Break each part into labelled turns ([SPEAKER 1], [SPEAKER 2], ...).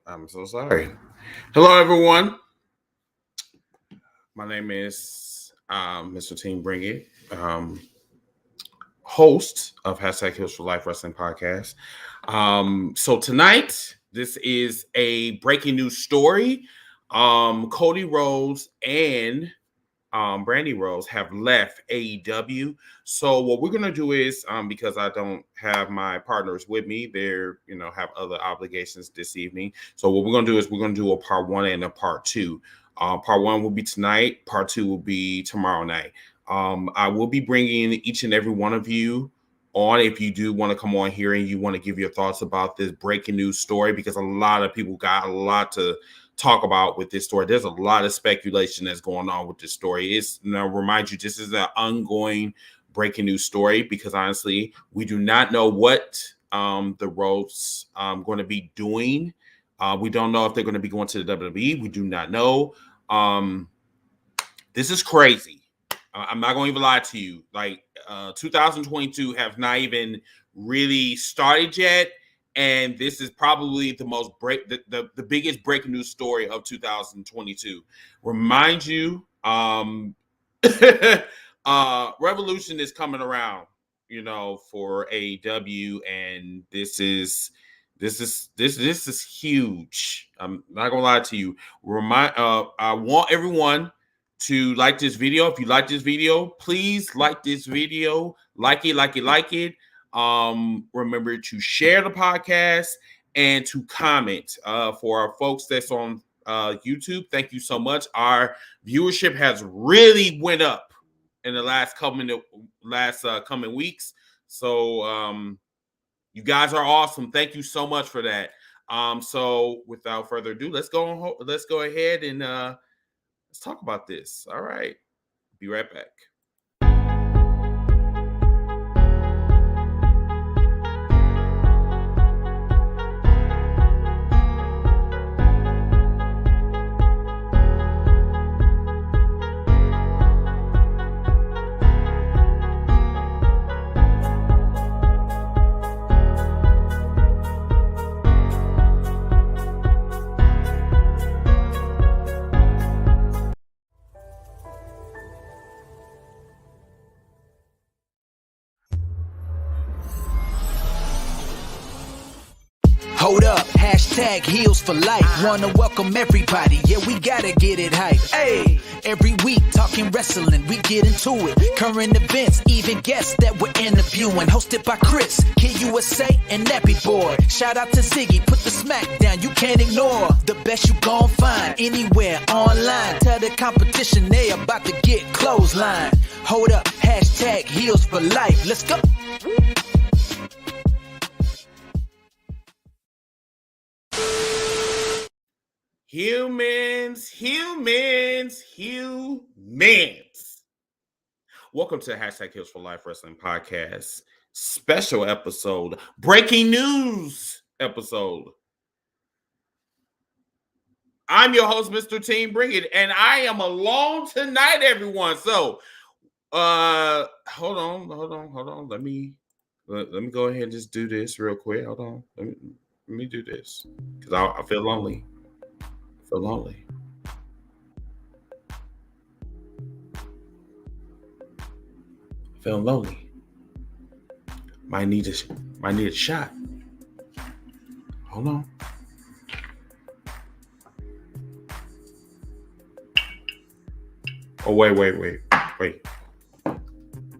[SPEAKER 1] I'm so sorry. Hello, everyone. My name is Mr. Team Bring It, host of Hashtag Heals for Life Wrestling Podcast. So tonight, this is a breaking news story. Cody Rhodes and Brandi Rhodes have left AEW. So what we're gonna do is, because I don't have my partners with me, they're have other obligations this evening. So what we're gonna do is we're gonna do a part one and a part two. Part one will be tonight. Part two will be tomorrow night. I will be bringing each and every one of you on if you do want to come on here and you want to give your thoughts about this breaking news story, because a lot of people got a lot to talk about with this story. There's a lot of speculation that's going on with this story. It's remind you, this is an ongoing breaking news story because honestly, we do not know what the Rhodes going to be doing. We don't know if they're going to be going to the WWE. We do not know. This is crazy. I'm not going to even lie to you. Like 2022 have not even really started yet. And this is probably the most the biggest breaking news story of 2022. Remind you, Revolution is coming around, for AEW, and this is huge. I'm not gonna lie to you. I want everyone to like this video. If you like this video, please like this video. Like it. Remember to share the podcast and to comment. For our folks that's on YouTube, thank you so much. Our viewership has really went up in the last coming weeks. So you guys are awesome. Thank you so much for that. So without further ado, let's go ahead and let's talk about this. All right. Be right back.
[SPEAKER 2] Hold up, hashtag heels for life. Wanna welcome everybody, yeah, we gotta get it hype. Hey, every week talking wrestling, we get into it. Current events, even guests that we're interviewing. Hosted by Chris, Kid USA, and Nappy Boy. Shout out to Ziggy, put the smack down, you can't ignore. The best you gon' find anywhere online. Tell the competition they about to get clothesline. Hold up, hashtag heels for life. Let's go.
[SPEAKER 1] Humans. Welcome to Hashtag Heals for Life Wrestling Podcast special episode, breaking news episode. I'm your host, Mr. Team Bring It, and I am alone tonight, everyone. So, hold on. Let me go ahead and just do this real quick. Hold on. Let me do this because I feel lonely. Feeling lonely. Might need a shot. Hold on. Oh, wait.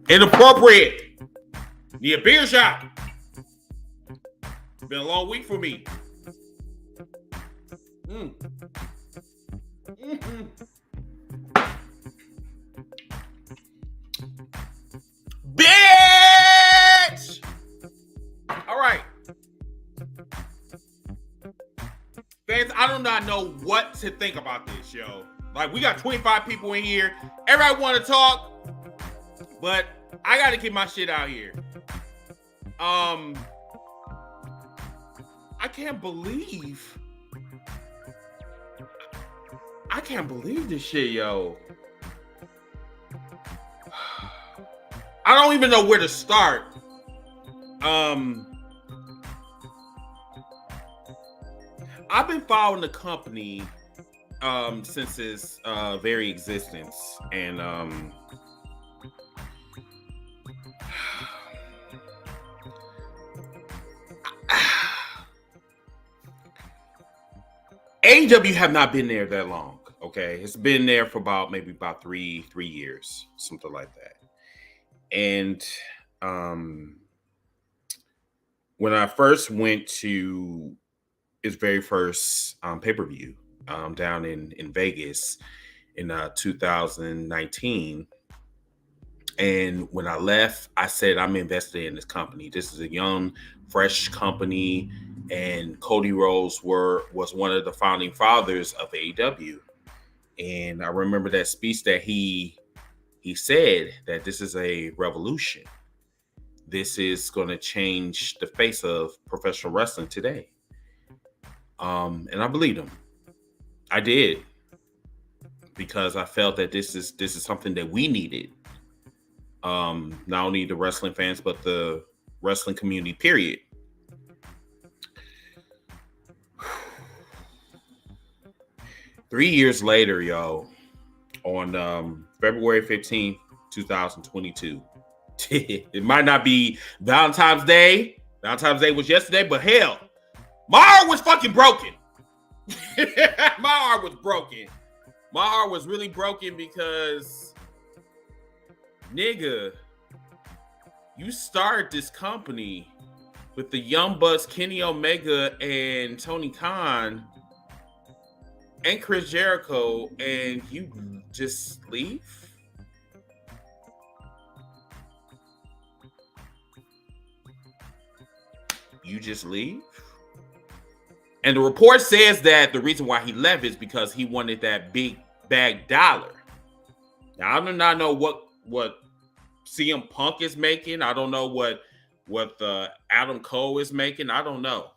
[SPEAKER 1] Inappropriate. Need a beer shot. It's been a long week for me. Bitch! All right. Fans, I do not know what to think about this, yo. Like, we got 25 people in here. Everybody want to talk, but I got to get my shit out here. I can't believe this shit, yo. I don't even know where to start. I've been following the company since its very existence, and AEW have not been there that long. Okay, it's been there for about three years, something like that. And when I first went to its very first pay-per-view down in Vegas in 2019, and when I left, I said I'm invested in this company. This is a young, fresh company, and Cody Rhodes was one of the founding fathers of AEW. And I remember that speech that he said that this is a revolution. This is going to change the face of professional wrestling today. And I believed him. I did, because I felt that this is something that we needed. Not only the wrestling fans, but the wrestling community, period. Three years later, yo, on February 15th, 2022, it might not be Valentine's Day. Valentine's Day was yesterday, but hell, my heart was fucking broken. My heart was broken. My heart was really broken because, nigga, you started this company with the Young Bucks, Kenny Omega, and Tony Khan, and Chris Jericho, and you just leave? You just leave? And the report says that the reason why he left is because he wanted that big bag dollar. Now, I do not know what CM Punk is making. I don't know what Adam Cole is making. I don't know.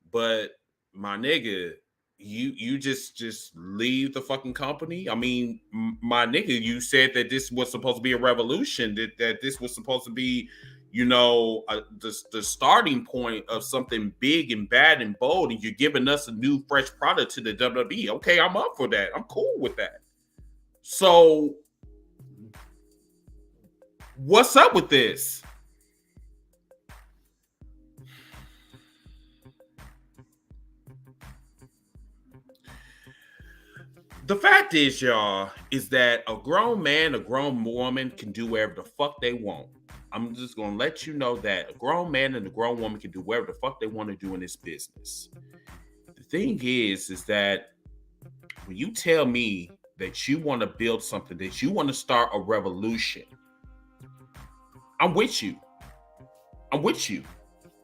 [SPEAKER 1] But my nigga, you just leave the fucking company? I mean, my nigga, you said that this was supposed to be a revolution, that this was supposed to be, the starting point of something big and bad and bold, and you're giving us a new fresh product to the WWE. Okay, I'm up for that. I'm cool with that. So what's up with this? The fact is, y'all, is that a grown man, a grown woman can do whatever the fuck they want. I'm just going to let you know that a grown man and a grown woman can do whatever the fuck they want to do in this business. The thing is that when you tell me that you want to build something, that you want to start a revolution, I'm with you. I'm with you.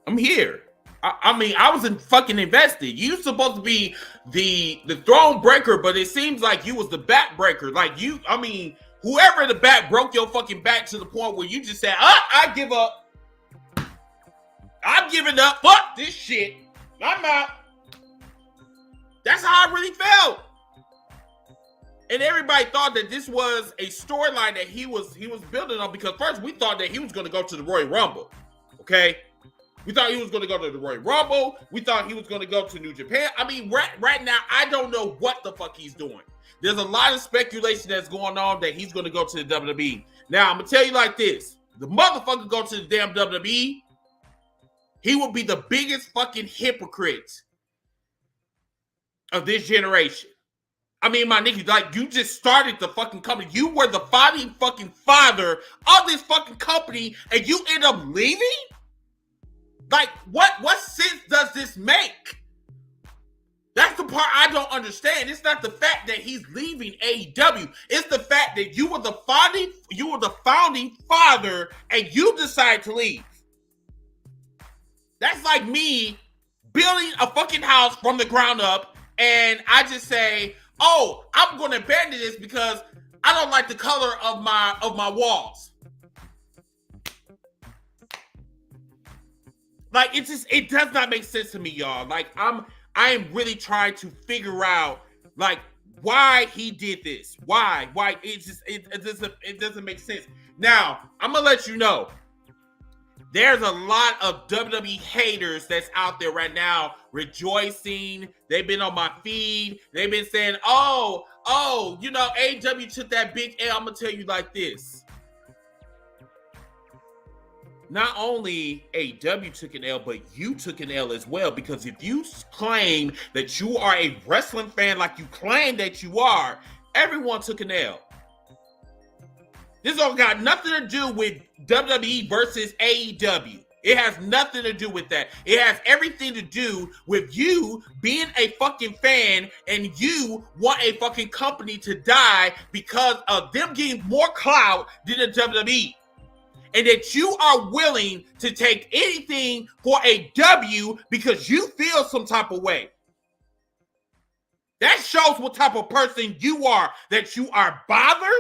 [SPEAKER 1] I'm here. I mean, I was fucking invested. You supposed to be the throne breaker, but it seems like you was the back breaker. Like whoever the back broke your fucking back to the point where you just said, I give up. I'm giving up. Fuck this shit. I'm out. That's how I really felt. And everybody thought that this was a storyline that he was building on, because first we thought that he was going to go to the Royal Rumble. Okay? We thought he was going to go to the Royal Rumble. We thought he was going to go to New Japan. I mean, right now, I don't know what the fuck he's doing. There's a lot of speculation that's going on that he's going to go to the WWE. Now, I'm going to tell you like this. The motherfucker go to the damn WWE, he will be the biggest fucking hypocrite of this generation. I mean, my nigga, like, you just started the fucking company. You were the founding fucking father of this fucking company, and you end up leaving? Like, what sense does this make? That's the part I don't understand. It's not the fact that he's leaving AEW. It's the fact that you were the founding father, and you decided to leave. That's like me building a fucking house from the ground up, and I just say, oh, I'm going to abandon this because I don't like the color of my walls. Like, it does not make sense to me, y'all. Like, I am really trying to figure out, like, why he did this. Why? It doesn't make sense. Now, I'm gonna let you know. There's a lot of WWE haters that's out there right now rejoicing. They've been on my feed. They've been saying, you know, AEW took that big L. I'm going to tell you like this. Not only AEW took an L, but you took an L as well. Because if you claim that you are a wrestling fan like you claim that you are, everyone took an L. This all got nothing to do with WWE versus AEW. It has nothing to do with that. It has everything to do with you being a fucking fan and you want a fucking company to die because of them getting more clout than the WWE. And that you are willing to take anything for a W because you feel some type of way. That shows what type of person you are, that you are bothered.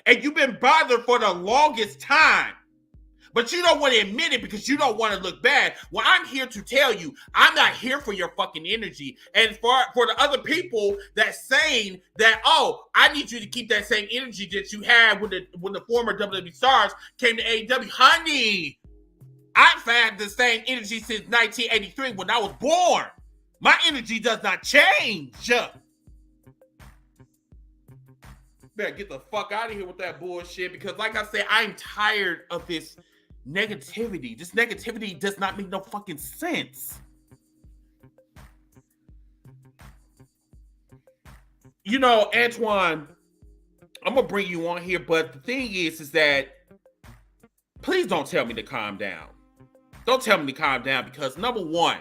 [SPEAKER 1] And you've been bothered for the longest time. But you don't want to admit it because you don't want to look bad. Well, I'm here to tell you, I'm not here for your fucking energy. And for the other people that's saying that, I need you to keep that same energy that you had when the former WWE stars came to AEW. Honey, I've had the same energy since 1983 when I was born. My energy does not change. Better get the fuck out of here with that bullshit because, like I said, I'm tired of this negativity. This negativity does not make no fucking sense. You know, Antoine, I'm gonna bring you on here, but the thing is that please don't tell me to calm down. Don't tell me to calm down because number one,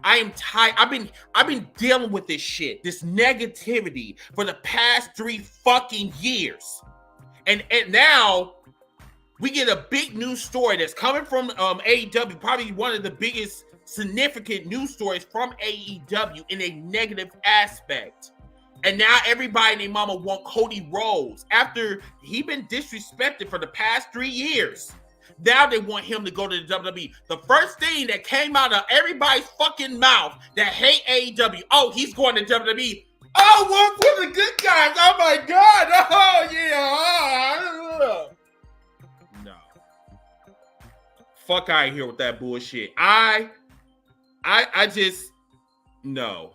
[SPEAKER 1] I am tired. I've been dealing with this shit, this negativity for the past 3 fucking years. And now we get a big news story that's coming from AEW, probably one of the biggest significant news stories from AEW in a negative aspect. And now everybody and their mama want Cody Rhodes after he been disrespected for the past 3 years. Now they want him to go to the WWE. The first thing that came out of everybody's fucking mouth that hate AEW, he's going to WWE. One for the good guys. Oh my God. Oh yeah. No. Fuck out of here with that bullshit. I just no.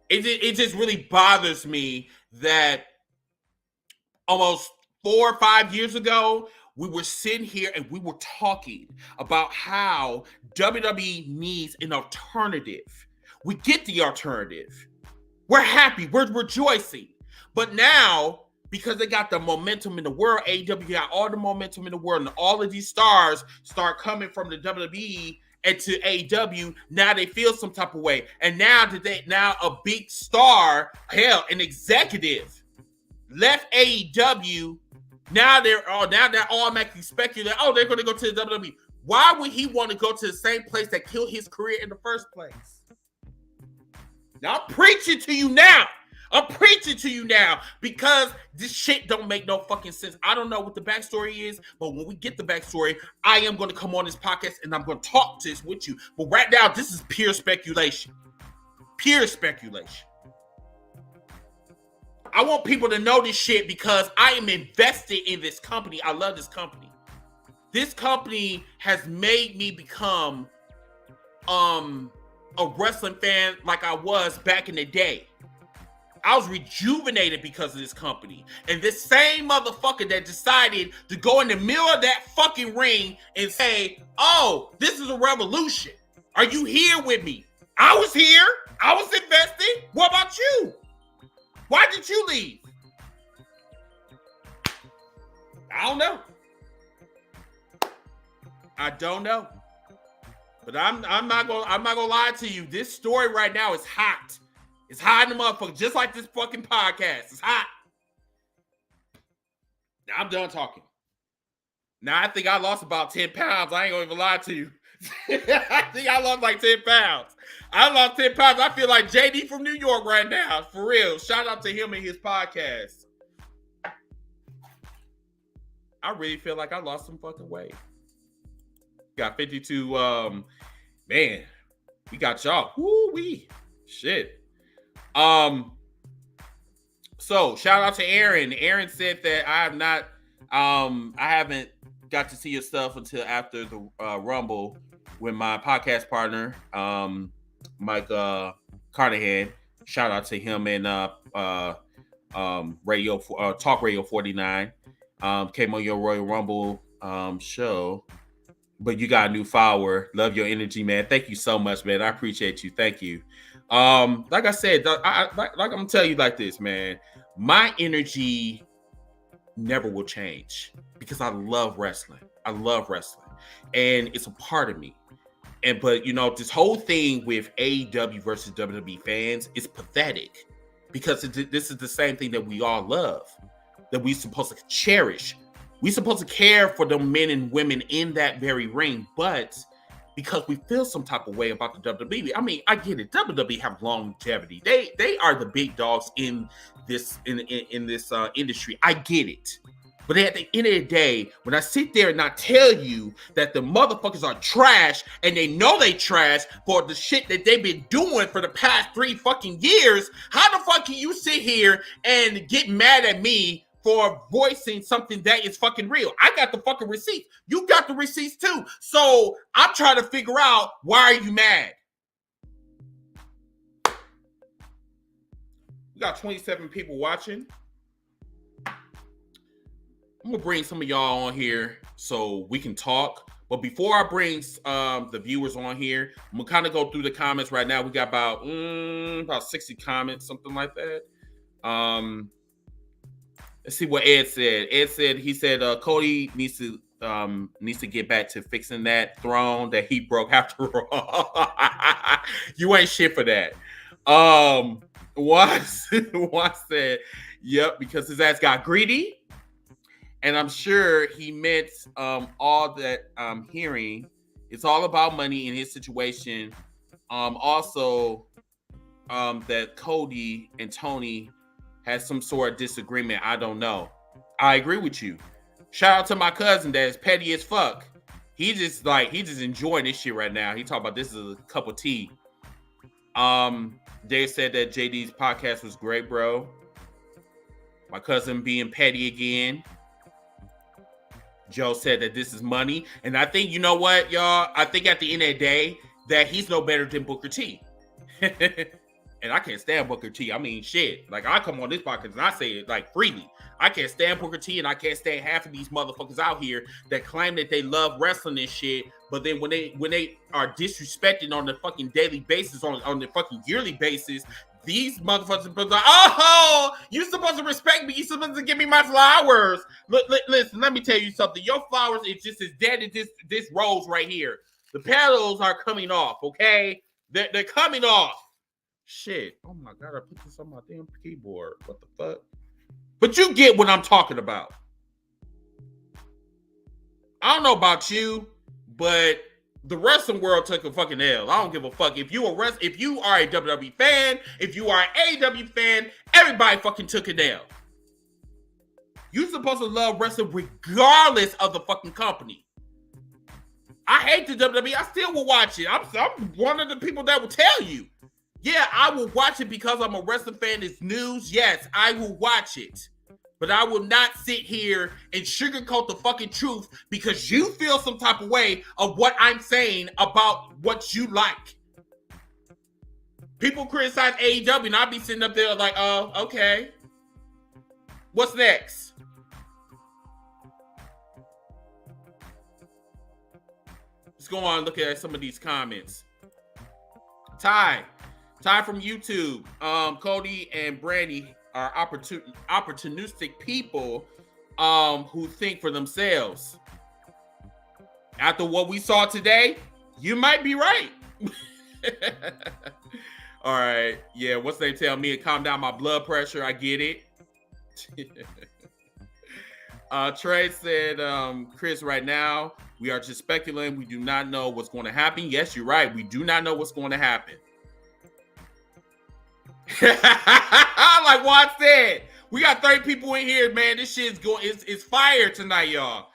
[SPEAKER 1] It just really bothers me that almost 4 or 5 years ago, we were sitting here and we were talking about how WWE needs an alternative. We get the alternative. We're happy. We're rejoicing. But now, because they got the momentum in the world, AEW got all the momentum in the world, and all of these stars start coming from the WWE and to AEW, now they feel some type of way. And now a big star, hell, an executive left AEW. Now they're automatically speculating, they're going to go to the WWE. Why would he want to go to the same place that killed his career in the first place? Now I'm preaching to you now. Because this shit don't make no fucking sense. I don't know what the backstory is, but when we get the backstory, I am going to come on this podcast and I'm going to talk this with you. But right now, this is pure speculation. Pure speculation. I want people to know this shit because I am invested in this company. I love this company. This company has made me become a wrestling fan like I was back in the day. I was rejuvenated because of this company. And this same motherfucker that decided to go in the middle of that fucking ring and say, this is a revolution. Are you here with me? I was here. I was invested. What about you? Why did you leave? I don't know. But I'm not gonna lie to you. This story right now is hot. It's hot in the motherfucker, just like this fucking podcast. It's hot. Now I'm done talking. Now I think I lost about 10 pounds. I ain't gonna even lie to you. I think I lost like 10 pounds. I lost 10 pounds. I feel like JD from New York right now. For real. Shout out to him and his podcast. I really feel like I lost some fucking weight. Got 52. Man, we got y'all. Woo-wee. Shit. So shout out to Aaron. Aaron said that I haven't got to see your stuff until after the Rumble with my podcast partner, Mike Carnahan. Shout out to him and Radio Talk Radio 49. Came on your Royal Rumble show. But you got a new follower. Love your energy, man. Thank you so much, man. I appreciate you. Thank you. Like I said, like I'm gonna tell you like this, man. My energy never will change because I love wrestling. I love wrestling, and it's a part of me. But this whole thing with AEW versus WWE fans is pathetic because this is the same thing that we all love, that we're supposed to cherish. We're supposed to care for the men and women in that very ring, but because we feel some type of way about the WWE. I mean, I get it. WWE have longevity. They are the big dogs in this industry. I get it. But at the end of the day, when I sit there and I tell you that the motherfuckers are trash and they know they trash for the shit that they've been doing for the past 3 fucking years, how the fuck can you sit here and get mad at me for voicing something that is fucking real? I got the fucking receipts. You got the receipts too. So I'm trying to figure out, why are you mad? We got 27 people watching. I'm gonna bring some of y'all on here so we can talk. But before I bring the viewers on here, I'm gonna kind of go through the comments right now. We got about 60 comments, something like that. Let's see what Ed said. He said Cody needs to get back to fixing that throne that he broke after all. You ain't shit for that. Juan said, yep, because his ass got greedy. And I'm sure he meant all that I'm hearing. It's all about money in his situation. Also, that Cody and Tony has some sort of disagreement. I don't know. I agree with you. Shout out to my cousin that's petty as fuck. He just enjoying this shit right now. He talking about this is a cup of tea. They said that JD's podcast was great, bro. My cousin being petty again. Joe said that this is money. And I think, you know what, y'all? I think at the end of the day that he's no better than Booker T. And I can't stand Booker T. I mean, shit. Like, I come on this podcast and I say it like freely. I can't stand Booker T, and I can't stand half of these motherfuckers out here that claim that they love wrestling and shit. But then when they are disrespected on the fucking daily basis, on the fucking yearly basis, these motherfuckers are like, oh, you supposed to respect me. You supposed to give me my flowers. Listen, let me tell you something. Your flowers is just as dead as this rose right here. The petals are coming off, okay? They're coming off. Shit. Oh my God, I put this on my damn keyboard. What the fuck? But you get what I'm talking about. I don't know about you, but the wrestling world took a fucking L. I don't give a fuck. If you are a WWE fan, if you are an AEW fan, everybody fucking took an L. You're supposed to love wrestling regardless of the fucking company. I hate the WWE. I still will watch it. I'm one of the people that will tell you. Yeah, I will watch it because I'm a wrestling fan. It's news. Yes, I will watch it. But I will not sit here and sugarcoat the fucking truth because you feel some type of way of what I'm saying about what you like. People criticize AEW and I'll be sitting up there like, oh, okay. What's next? Let's go on and look at some of these comments. Ty from YouTube. Cody and Brandi are opportunistic people who think for themselves. After what we saw today, you might be right. All right. Yeah, what's they tell me to calm down my blood pressure? I get it. Trey said, Chris, right now, we are just speculating. We do not know what's going to happen. Yes, you're right. We do not know what's going to happen. Like Juan said, we got 30 people in here, man. This shit's going, it's fire tonight, y'all.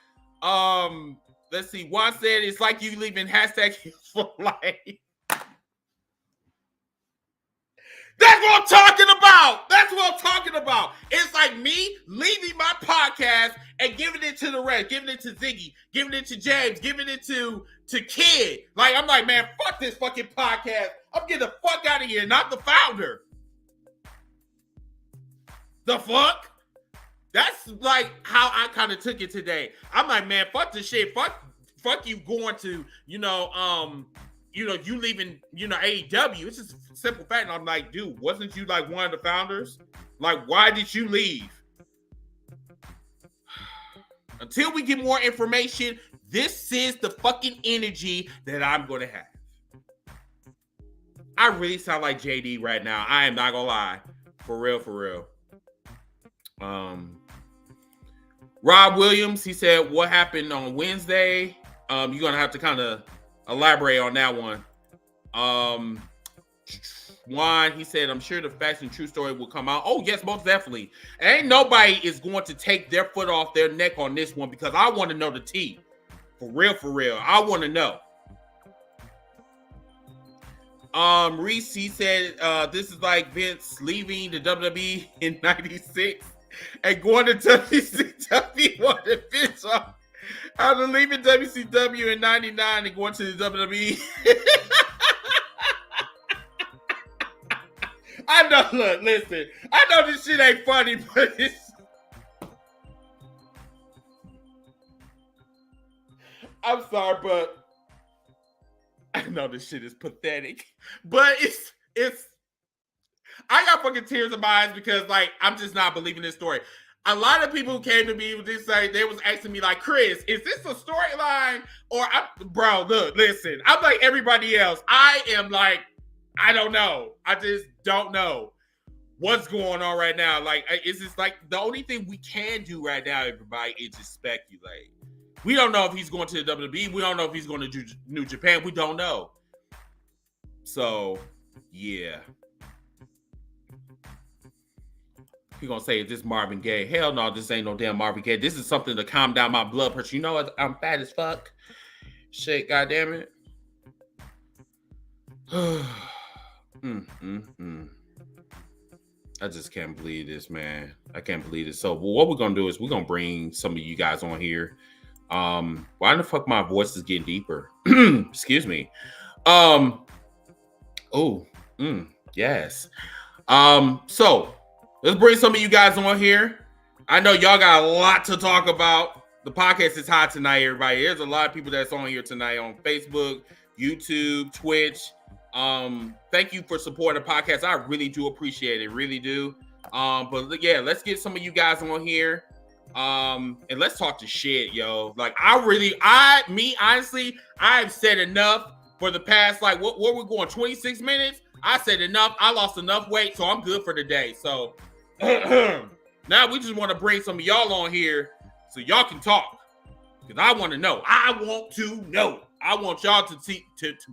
[SPEAKER 1] Let's see. Juan said it's like you leaving hashtag for life. That's what I'm talking about. That's what I'm talking about. It's like me leaving my podcast and giving it to the rest, giving it to Ziggy, giving it to James, giving it to Kid. Like, I'm like, man, fuck this fucking podcast. I'm getting the fuck out of here, not the founder. The fuck? That's like how I kind of took it today. I'm like, man, fuck this shit. Fuck you going to, you leaving, AEW. It's just a simple fact. And I'm like, dude, wasn't you like one of the founders? Like, why did you leave? Until we get more information, this is the fucking energy that I'm going to have. I really sound like JD right now. I am not going to lie. For real. Rob Williams, he said, what happened on Wednesday? You're going to have to kind of elaborate on that one. Juan, he said, I'm sure the facts and true story will come out. Oh, yes, most definitely. Ain't nobody is going to take their foot off their neck on this one because I want to know the tea. For real. I want to know. Reese, he said, this is like Vince leaving the WWE in 96 and going to WCW on the Vince off. After leaving WCW in 99 and going to the WWE. I know, look, listen. I know this shit ain't funny, but it's... I'm sorry, but I know this shit is pathetic. But it's I got fucking tears in my eyes because, like, I'm just not believing this story. A lot of people who came to me with this, like, they was asking me, like, Chris, is this a storyline? Or, bro, look, listen. I'm like everybody else. I am like, I don't know. I just don't know what's going on right now. Like, it's just like the only thing we can do right now, everybody, is just speculate. We don't know if he's going to the WWE. We don't know if he's going to New Japan. We don't know. So, yeah. You're going to say, is this Marvin Gaye? Hell no, this ain't no damn Marvin Gaye. This is something to calm down my blood pressure. You know what? I'm fat as fuck. Shit, goddamn it. I just can't believe this, man. I can't believe this. So what we're going to do is we're going to bring some of you guys on here. Why the fuck my voice is getting deeper? Excuse me. Yes. So let's bring some of you guys on here. I know y'all got a lot to talk about. The podcast is hot tonight, everybody. There's a lot of people that's on here tonight on Facebook, YouTube, Twitch. Thank you for supporting the podcast. I really do appreciate it. Really do. But yeah, let's get some of you guys on here. And let's talk to shit, yo. Like, honestly, I've said enough for the past, like, what we're going, 26 minutes? I said enough. I lost enough weight, so I'm good for the day. So now we just want to bring some of y'all on here so y'all can talk. Because I want to know. I want to know. I want y'all to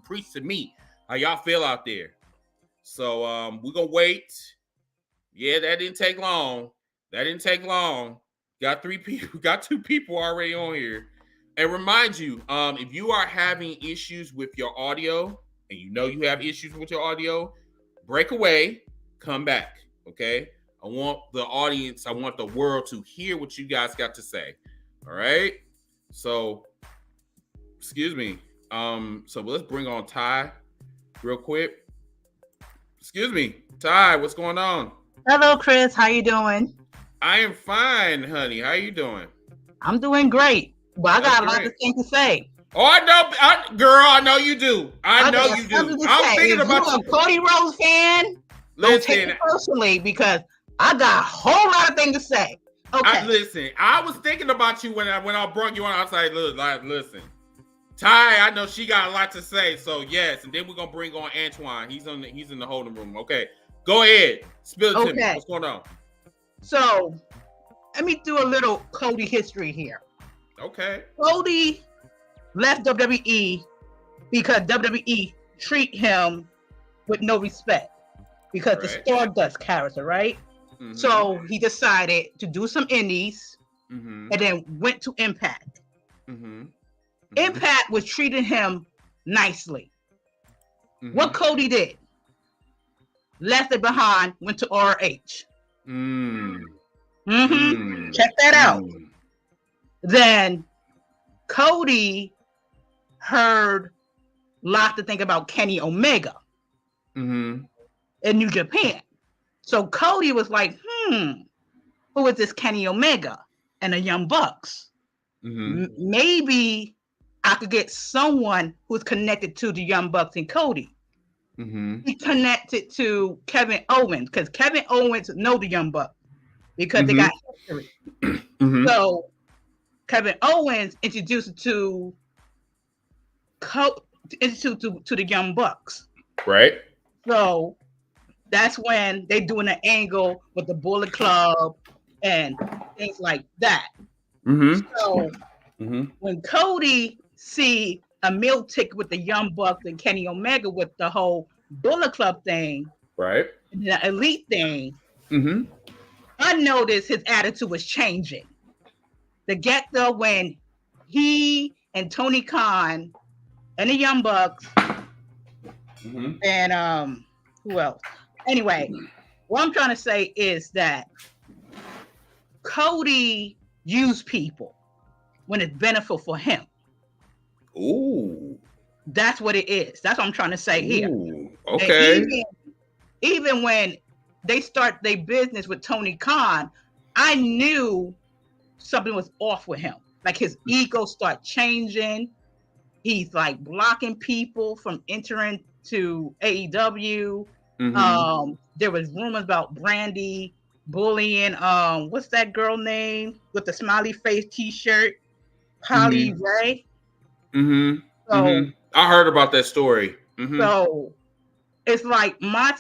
[SPEAKER 1] preach to me how y'all feel out there. So we're gonna wait. Yeah, that didn't take long. Got 3 people, got 2 people already on here. And remind you, if you are having issues with your audio, and you know you have issues with your audio, break away, come back. Okay? I want the audience, I want the world to hear what you guys got to say. All right? So, excuse me. So let's bring on Ty real quick. Excuse me, Ty, what's going on?
[SPEAKER 3] Hello, Chris. How you doing?
[SPEAKER 1] I am fine, honey. How you doing?
[SPEAKER 3] I'm doing great. But I got a lot of things to say.
[SPEAKER 1] Oh, I know, girl. I know you do. I know you do. I'm thinking about you.
[SPEAKER 3] A Cody Rhodes fan. Don't take it personally because I got a whole lot of things to say. Okay.
[SPEAKER 1] Listen, I was thinking about you when I brought you on. I was like, listen, Ty. I know she got a lot to say. So yes, and then we're gonna bring on Antoine. He's in the holding room. Okay, go ahead. Spill it to me. What's going on?
[SPEAKER 3] So, let me do a little Cody history here.
[SPEAKER 1] Okay.
[SPEAKER 3] Cody left WWE because WWE treat him with no respect because the Stardust character, right? Mm-hmm. So he decided to do some indies and then went to Impact. Mm-hmm. Impact was treating him nicely. Mm-hmm. What Cody did, left it behind, went to RH. Check that out. Then Cody heard lots to think about Kenny Omega in New Japan. So Cody was like, who is this Kenny Omega and the Young Bucks? Maybe I could get someone who's connected to the Young Bucks and Cody. He connected to Kevin Owens because Kevin Owens know the Young Bucks because they got history. So Kevin Owens introduced to the Young Bucks.
[SPEAKER 1] Right.
[SPEAKER 3] So that's when they doing an angle with the Bullet Club and things like that. So when Cody see a meal ticket with the Young Bucks and Kenny Omega with the whole Bullet Club thing,
[SPEAKER 1] right,
[SPEAKER 3] the Elite thing, I noticed his attitude was changing. The get-go when he and Tony Khan and the Young Bucks and who else? Anyway, what I'm trying to say is that Cody used people when it's beneficial for him.
[SPEAKER 1] Ooh.
[SPEAKER 3] That's what it is. That's what I'm trying to say here.
[SPEAKER 1] Okay.
[SPEAKER 3] Even when they start their business with Tony Khan, I knew something was off with him. Like his ego start changing. He's like blocking people from entering to AEW. There was rumors about Brandi bullying. What's that girl name with the smiley face T-shirt? Holly Ray. So
[SPEAKER 1] I heard about that story.
[SPEAKER 3] So it's like my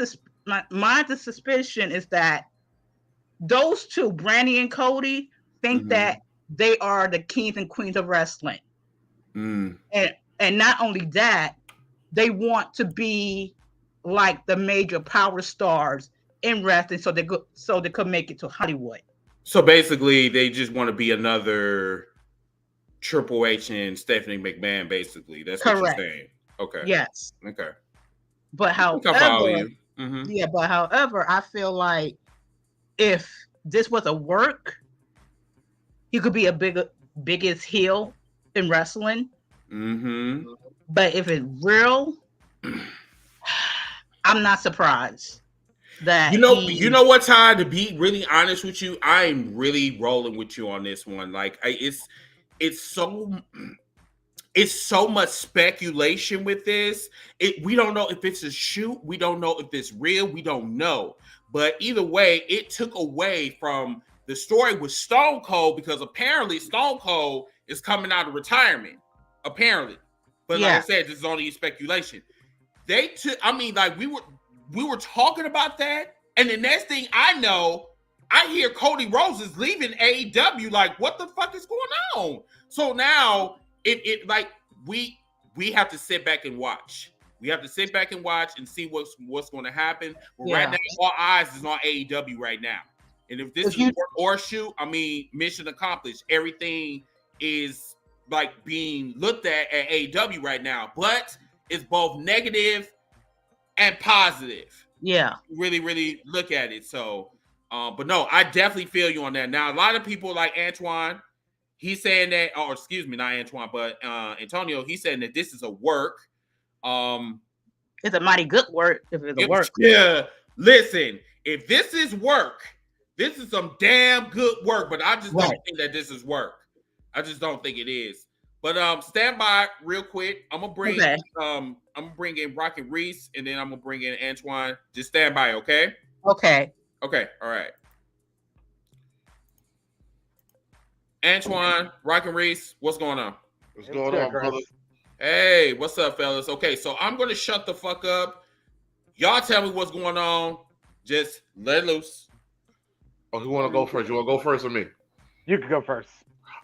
[SPEAKER 3] suspicion is that those two, Brandi and Cody, think that they are the kings and queens of wrestling. And not only that, they want to be like the major power stars in wrestling, so they could make it to Hollywood.
[SPEAKER 1] So basically, they just want to be another Triple H and Stephanie McMahon. Basically, that's
[SPEAKER 3] correct.
[SPEAKER 1] What you're saying. Okay.
[SPEAKER 3] Yes.
[SPEAKER 1] Okay.
[SPEAKER 3] But however, I feel like if this was a work, he could be a biggest heel in wrestling. But if it's real, I'm not surprised that
[SPEAKER 1] you know what, Ty, to be really honest with you, I'm really rolling with you on this one. Like it's so much speculation with this. We don't know if it's a shoot, we don't know if it's real, we don't know. But either way, it took away from the story with Stone Cold, because apparently Stone Cold is coming out of retirement. Apparently. But like I said, this is only speculation. They took, I mean, like we were talking about that, and the next thing I know, I hear Cody Rhodes is leaving AEW. Like, what the fuck is going on? So now it like we have to sit back and watch. We have to sit back and watch and see what's going to happen. But right now, all eyes is on AEW right now. And if this is work or shoot, I mean, mission accomplished. Everything is like being looked at AEW right now, but it's both negative and positive.
[SPEAKER 3] Yeah,
[SPEAKER 1] really, really look at it. So, but no, I definitely feel you on that. Now, a lot of people like Antoine, he's saying that, or excuse me, not Antoine, but Antonio, he's saying that this is a work.
[SPEAKER 3] It's a mighty good work if it's a work.
[SPEAKER 1] Yeah, listen, if this is work, this is some damn good work. But I just don't think that this is work. I just don't think it is. But stand by real quick. I'm gonna bring in Rocket Reese, and then I'm gonna bring in Antoine. Just stand by, okay?
[SPEAKER 3] Okay.
[SPEAKER 1] Okay, all right. Antoine, Rocket Reese, what's going on?
[SPEAKER 4] What's going on, brother?
[SPEAKER 1] Hey, what's up, fellas? Okay, so I'm gonna shut the fuck up. Y'all tell me what's going on. Just let it loose.
[SPEAKER 4] Oh, who want to go first? You want to go first or me?
[SPEAKER 5] You can go first.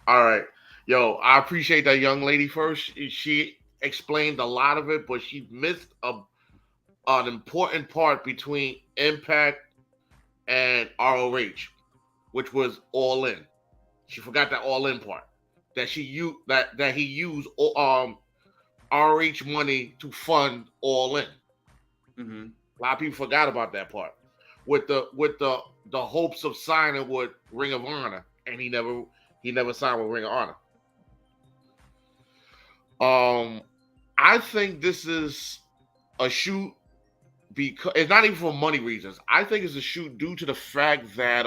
[SPEAKER 4] All right. Yo, I appreciate that young lady first. She explained a lot of it, but she missed an important part between Impact and ROH, which was All In. She forgot that All In part. That he used ROH money to fund All In. A lot of people forgot about that part. With the hopes of signing with Ring of Honor, and he never signed with Ring of Honor. I think this is a shoot because it's not even for money reasons. I think it's a shoot due to the fact that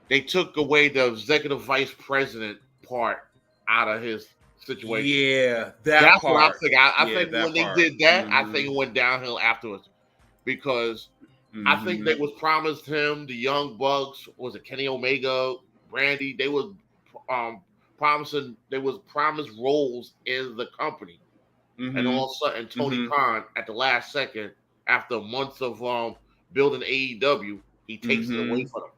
[SPEAKER 4] they took away the executive vice president part out of his situation.
[SPEAKER 1] Yeah,
[SPEAKER 4] that's
[SPEAKER 1] part.
[SPEAKER 4] What I think. I think when they did that, I think it went downhill afterwards because I think they was promised him the Young Bucks. Was it Kenny Omega, Brandi? They was promised roles in the company, and all of a sudden Tony Khan at the last second, after months of building AEW, he takes it away from them.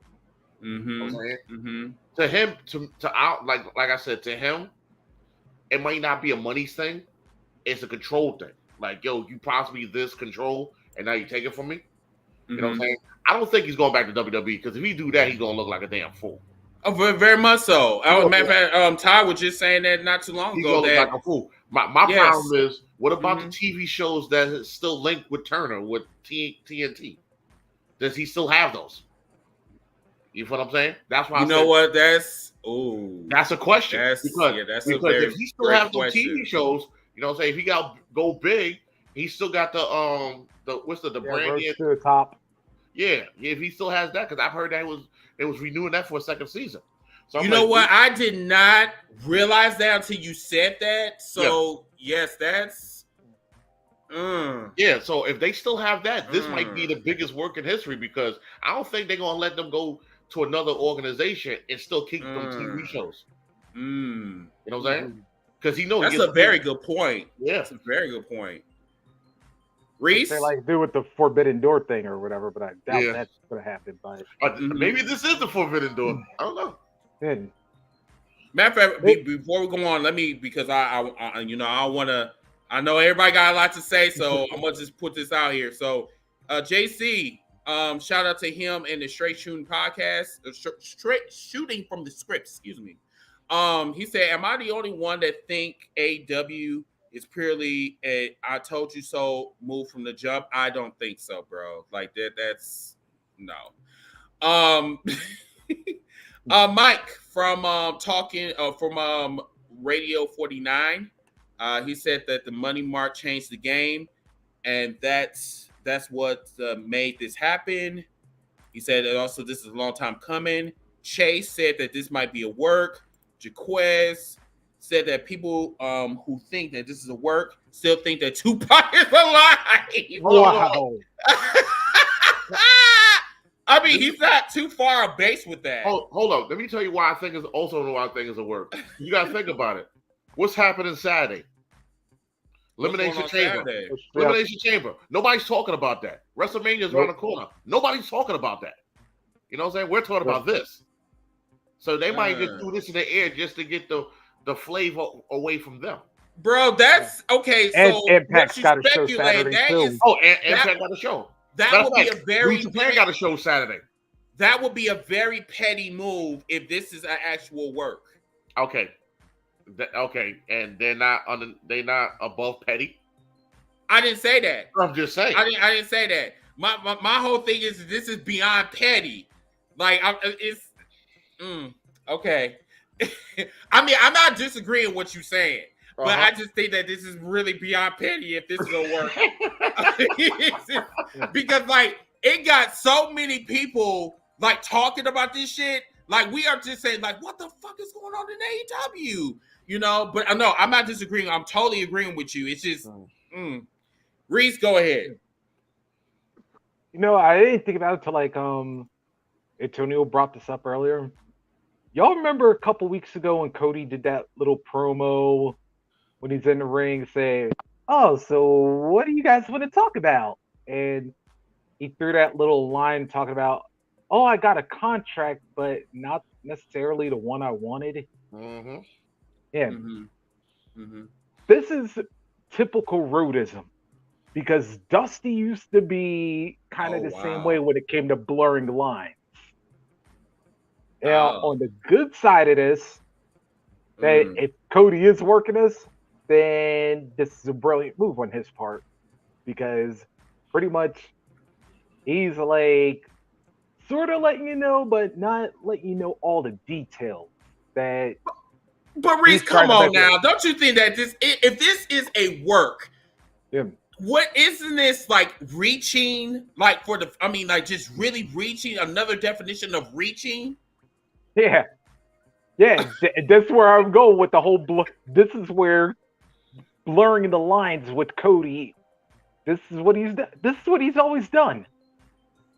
[SPEAKER 4] You know what I'm saying? To him, to out like I said, to him, it might not be a money thing. It's a control thing. Like, yo, you promised me this control, and now you take it from me. You know what I'm saying? I don't think he's going back to WWE because if he do that, he's gonna look like a damn fool.
[SPEAKER 1] Oh, very much so. Matter of fact, Ty was just saying that not too long ago.
[SPEAKER 4] He's gonna look like a fool. My problem is, what about the TV shows that is still linked with Turner with TNT? Does he still have those? You know what I'm saying? That's why.
[SPEAKER 1] That's
[SPEAKER 4] a question.
[SPEAKER 1] Because
[SPEAKER 4] if he still has those TV shows, you know what I'm saying? If he got go big, he still got the Brandi
[SPEAKER 5] Rhodes to the top.
[SPEAKER 4] Yeah, if he still has that, because I've heard that they was renewing that for a second season. So
[SPEAKER 1] you know what? I did not realize that until you said that. So yes, that's.
[SPEAKER 4] Yeah, so if they still have that, this might be the biggest work in history because I don't think they're gonna let them go to another organization and still keep them TV shows. You know what I'm saying? Because he knows
[SPEAKER 1] that's a very good point.
[SPEAKER 4] Yeah,
[SPEAKER 1] that's a very good point. Reese,
[SPEAKER 5] they like do with the Forbidden Door thing or whatever, but I doubt that's gonna happen. But
[SPEAKER 4] maybe this is the Forbidden Door. I don't know.
[SPEAKER 1] Matter of fact, before we go on, let me because I want to. I know everybody got a lot to say, so I'm gonna just put this out here. So, JC, shout out to him and the Straight Shooting podcast, Straight Shooting from the Script. Excuse me. He said, "Am I the only one that think AEW is purely a I told you so move from the jump? I don't think so, bro. Like that. That's no." Mike from from Radio 49. He said that the money mark changed the game, and that's what made this happen. He said that also this is a long time coming. Chase said that this might be a work. Jaquez said that people who think that this is a work still think that Tupac is alive.
[SPEAKER 5] Wow.
[SPEAKER 1] I mean, he's not too far a base with that.
[SPEAKER 4] Hold on. Let me tell you why I think is also why I think is a work. You got to think about it. What's happening Saturday? Elimination Chamber. Elimination Chamber. Nobody's talking about that. WrestleMania is around the corner. Nobody's talking about that. You know what I'm saying? We're talking about this. So they might just do this in the air just to get the flavor away from them.
[SPEAKER 1] Bro, that's okay. So
[SPEAKER 5] Impact's got a show Saturday too.
[SPEAKER 4] Impact got a show.
[SPEAKER 1] That would be a very
[SPEAKER 4] Japan got a show Saturday.
[SPEAKER 1] That would be a very petty move if this is an actual work.
[SPEAKER 4] Okay. And they're not above petty.
[SPEAKER 1] I didn't say that.
[SPEAKER 4] I'm just saying.
[SPEAKER 1] I didn't say that. My whole thing is this is beyond petty. Like okay. I mean, I'm not disagreeing with what you're saying, but I just think that this is really beyond petty if this is gonna work. Because like it got so many people like talking about this shit. Like we are just saying, like, what the fuck is going on in AEW? You know, but no, I'm not disagreeing. I'm totally agreeing with you. It's just, Reese, go ahead.
[SPEAKER 5] You know, I didn't think about it till like Antonio brought this up earlier. Y'all remember a couple weeks ago when Cody did that little promo when he's in the ring saying, "Oh, so what do you guys want to talk about?" And he threw that little line talking about, "Oh, I got a contract, but not necessarily the one I wanted."
[SPEAKER 4] Mm-hmm.
[SPEAKER 5] Yeah.
[SPEAKER 1] Mm-hmm.
[SPEAKER 5] This is typical Rhodesism because Dusty used to be kind of the same way when it came to blurring lines. Now, on the good side of this, that if Cody is working us, then this is a brilliant move on his part because pretty much he's like sort of letting you know, but not letting you know all the details that.
[SPEAKER 1] But Reese, come on now. Don't you think that if this is a work,
[SPEAKER 5] yeah.
[SPEAKER 1] What isn't this like reaching? Like like just really reaching? Another definition of reaching?
[SPEAKER 5] Yeah. That's where I'm going with the whole. This is where blurring the lines with Cody. This is what he's done. This is what he's always done.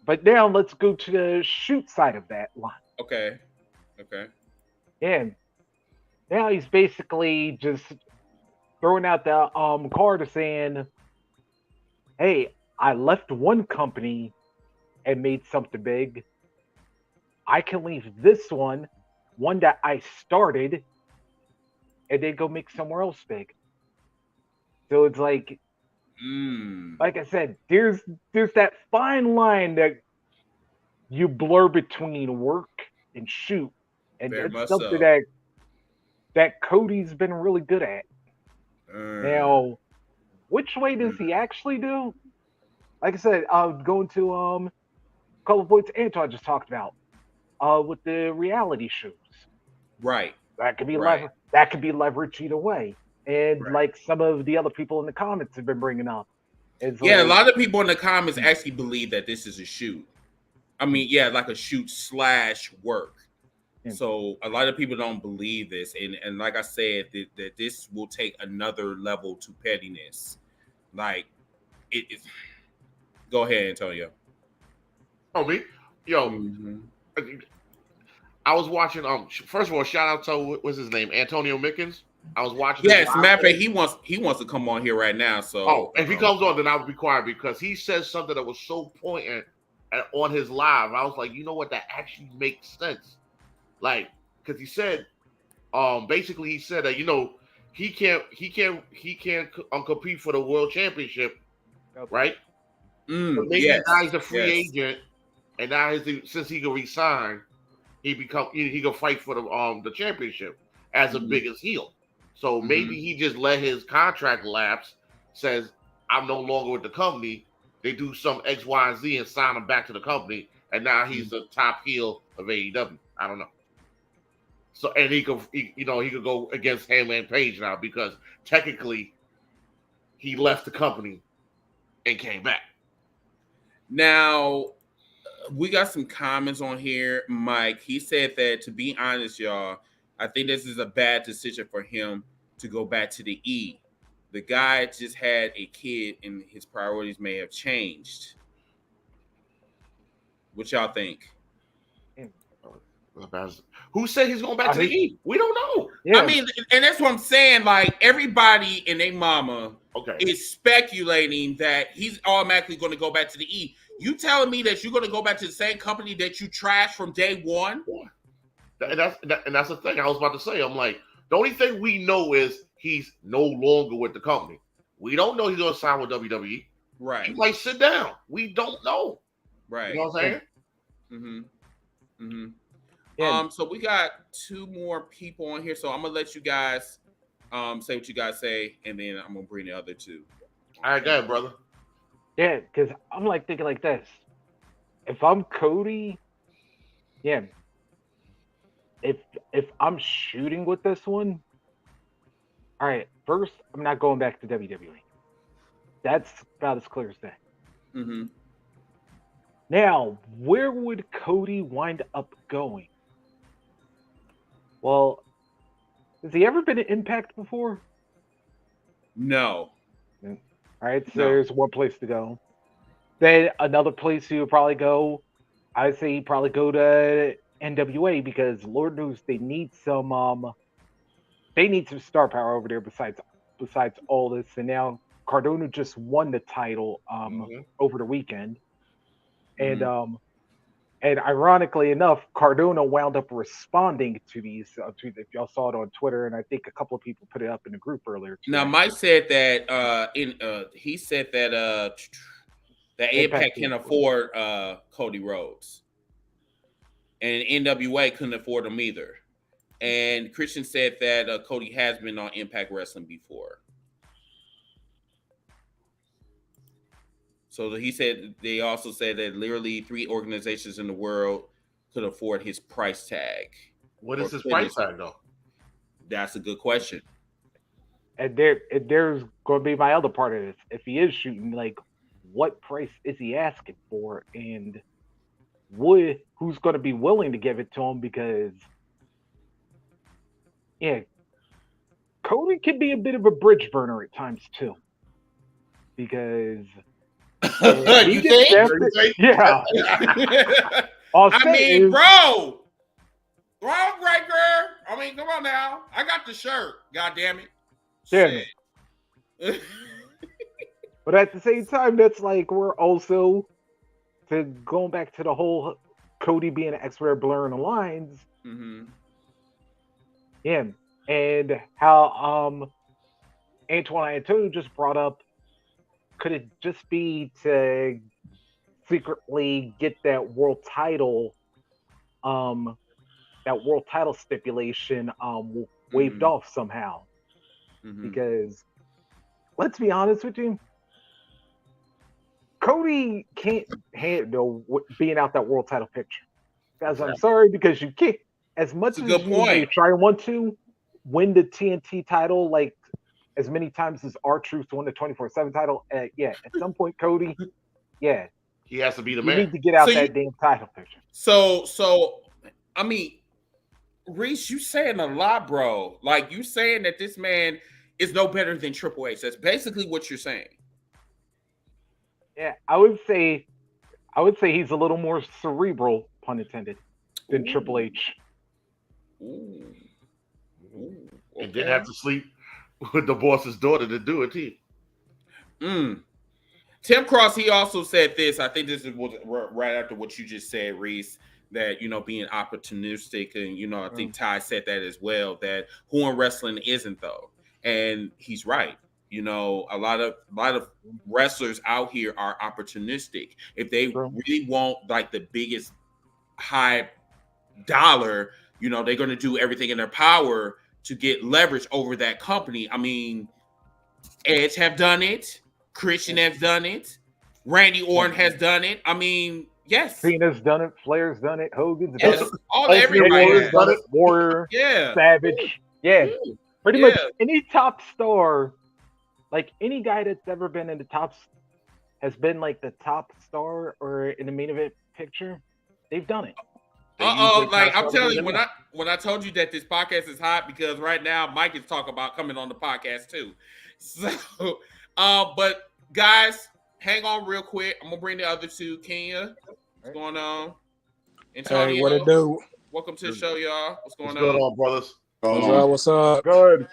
[SPEAKER 5] But now let's go to the shoot side of that line.
[SPEAKER 1] Okay.
[SPEAKER 5] And now he's basically just throwing out the card saying, "Hey, I left one company and made something big. I can leave this one that I started, and then go make somewhere else big." So it's like I said, there's that fine line that you blur between work and shoot, and that's something that Cody's been really good at. Now, which way does he actually do? Like I said, going to a couple of points Anton just talked about with the reality shows.
[SPEAKER 1] Right.
[SPEAKER 5] That could be that could be leverage either way. And like some of the other people in the comments have been bringing up.
[SPEAKER 1] A lot of people in the comments actually believe that this is a shoot. I mean, like a shoot / work. So a lot of people don't believe this, and like I said, that this will take another level to pettiness. Like it is. Go ahead, Antonio.
[SPEAKER 4] Oh me, yo. I was watching. First of all, shout out to what's his name, Antonio Mickens. I was watching.
[SPEAKER 1] Yes, matter he wants to come on here right now. So,
[SPEAKER 4] if he comes on, then I'll be quiet because he says something that was so poignant on his live. I was like, you know what, that actually makes sense. Like, because he said, basically he said that he can't compete for the world championship, right? So maybe now he's a free agent, and now since he can resign, he can fight for the championship as a biggest heel. So maybe he just let his contract lapse, says, I'm no longer with the company. They do some X, Y, and Z and sign him back to the company. And now he's the top heel of AEW. I don't know. So, and he could go against Hangman Page now because technically he left the company and came back.
[SPEAKER 1] Now, we got some comments on here. Mike, he said that, to be honest, y'all, I think this is a bad decision for him to go back to the E. The guy just had a kid and his priorities may have changed. What y'all think?
[SPEAKER 4] Who said he's going back to the E? We don't know.
[SPEAKER 1] Yeah. I mean, and that's what I'm saying. Like, everybody and their mama is speculating that he's automatically going to go back to the E. You telling me that you're going to go back to the same company that you trashed from day one?
[SPEAKER 4] And that's the thing I was about to say. I'm like, the only thing we know is he's no longer with the company. We don't know he's going to sign with WWE.
[SPEAKER 1] Right.
[SPEAKER 4] He might sit down. We don't know.
[SPEAKER 1] Right.
[SPEAKER 4] You know what I'm saying?
[SPEAKER 1] Yeah. So we got 2 more people on here. So I'm gonna let you guys say what you guys say, and then I'm gonna bring the other 2.
[SPEAKER 4] All right, go ahead, brother.
[SPEAKER 5] Yeah, because I'm like thinking like this. If I'm Cody, if I'm shooting with this one, all right, first I'm not going back to WWE. That's about as clear as day. Now, where would Cody wind up going? Well, has he ever been in Impact before?
[SPEAKER 1] No.
[SPEAKER 5] All right, so there's one place to go. Then another place he would probably go, I'd say he'd probably go to NWA because Lord knows they need some star power over there besides all this. And now Cardona just won the title over the weekend. And ironically enough, Cardona wound up responding to these. If y'all saw it on Twitter, and I think a couple of people put it up in the group earlier today.
[SPEAKER 1] Now, Mike said that he said that that Impact can afford Cody Rhodes, and NWA couldn't afford him either. And Christian said that Cody has been on Impact Wrestling before. So they also said that literally 3 organizations in the world could afford his price tag.
[SPEAKER 4] What is his price tag though?
[SPEAKER 1] That's a good question.
[SPEAKER 5] And there's going to be my other part of this. If he is shooting, like, what price is he asking for, and who's going to be willing to give it to him? Because yeah, Cody can be a bit of a bridge burner at times too. Because
[SPEAKER 1] You think?
[SPEAKER 5] Yeah.
[SPEAKER 1] I mean, bro, breaker. I mean, come on now. I got the shirt. God damn it.
[SPEAKER 5] Damn it. But at the same time, that's like we're also going back to the whole Cody being an expert at blurring the lines.
[SPEAKER 1] Mm-hmm.
[SPEAKER 5] Yeah, and how Antoine Antonio just brought up, could it just be to secretly get that world title stipulation waived off somehow? Because let's be honest with you, Cody can't handle being out that world title picture. Guys, I'm sorry, because you can't, as much as you try and want to win the TNT title, like as many times as R-Truth won the 24/7 title. Yeah, at some point, Cody, yeah,
[SPEAKER 4] he has to be the man.
[SPEAKER 5] You need to get out that damn title picture.
[SPEAKER 1] So, I mean, Reese, you saying a lot, bro. Like, you saying that this man is no better than Triple H. That's basically what you're saying.
[SPEAKER 5] Yeah, I would say he's a little more cerebral, pun intended, than Triple H.
[SPEAKER 1] Okay.
[SPEAKER 4] And didn't have to sleep with the boss's daughter to do it, too.
[SPEAKER 1] Tim Cross, he also said this. I think this is right after what you just said, Reese, that, being opportunistic. And, I think Ty said that as well, that who in wrestling isn't, though. And he's right. A lot of wrestlers out here are opportunistic. If they really want like the biggest high dollar, they're going to do everything in their power to get leverage over that company. I mean, Edge have done it. Christian has done it. Randy Orton has done it. I mean, yes.
[SPEAKER 5] Cena's done it. Flair's done it. Hogan's
[SPEAKER 1] done it. Everybody has
[SPEAKER 5] done it. Warrior.
[SPEAKER 1] Yeah.
[SPEAKER 5] Savage. Yeah. Pretty much any top star. Like, any guy that's ever been in the tops has been like the top star or in the main event picture, they've done it.
[SPEAKER 1] Like, I'm telling you, when I told you that this podcast is hot, because right now Mike is talking about coming on the podcast too. So, but guys, hang on real quick. I'm gonna bring the other two. Kenya, what's going on? Antonio,
[SPEAKER 6] hey, what it do?
[SPEAKER 1] Welcome to the show, y'all. What's going
[SPEAKER 4] on, brothers?
[SPEAKER 6] What's up?
[SPEAKER 5] Good.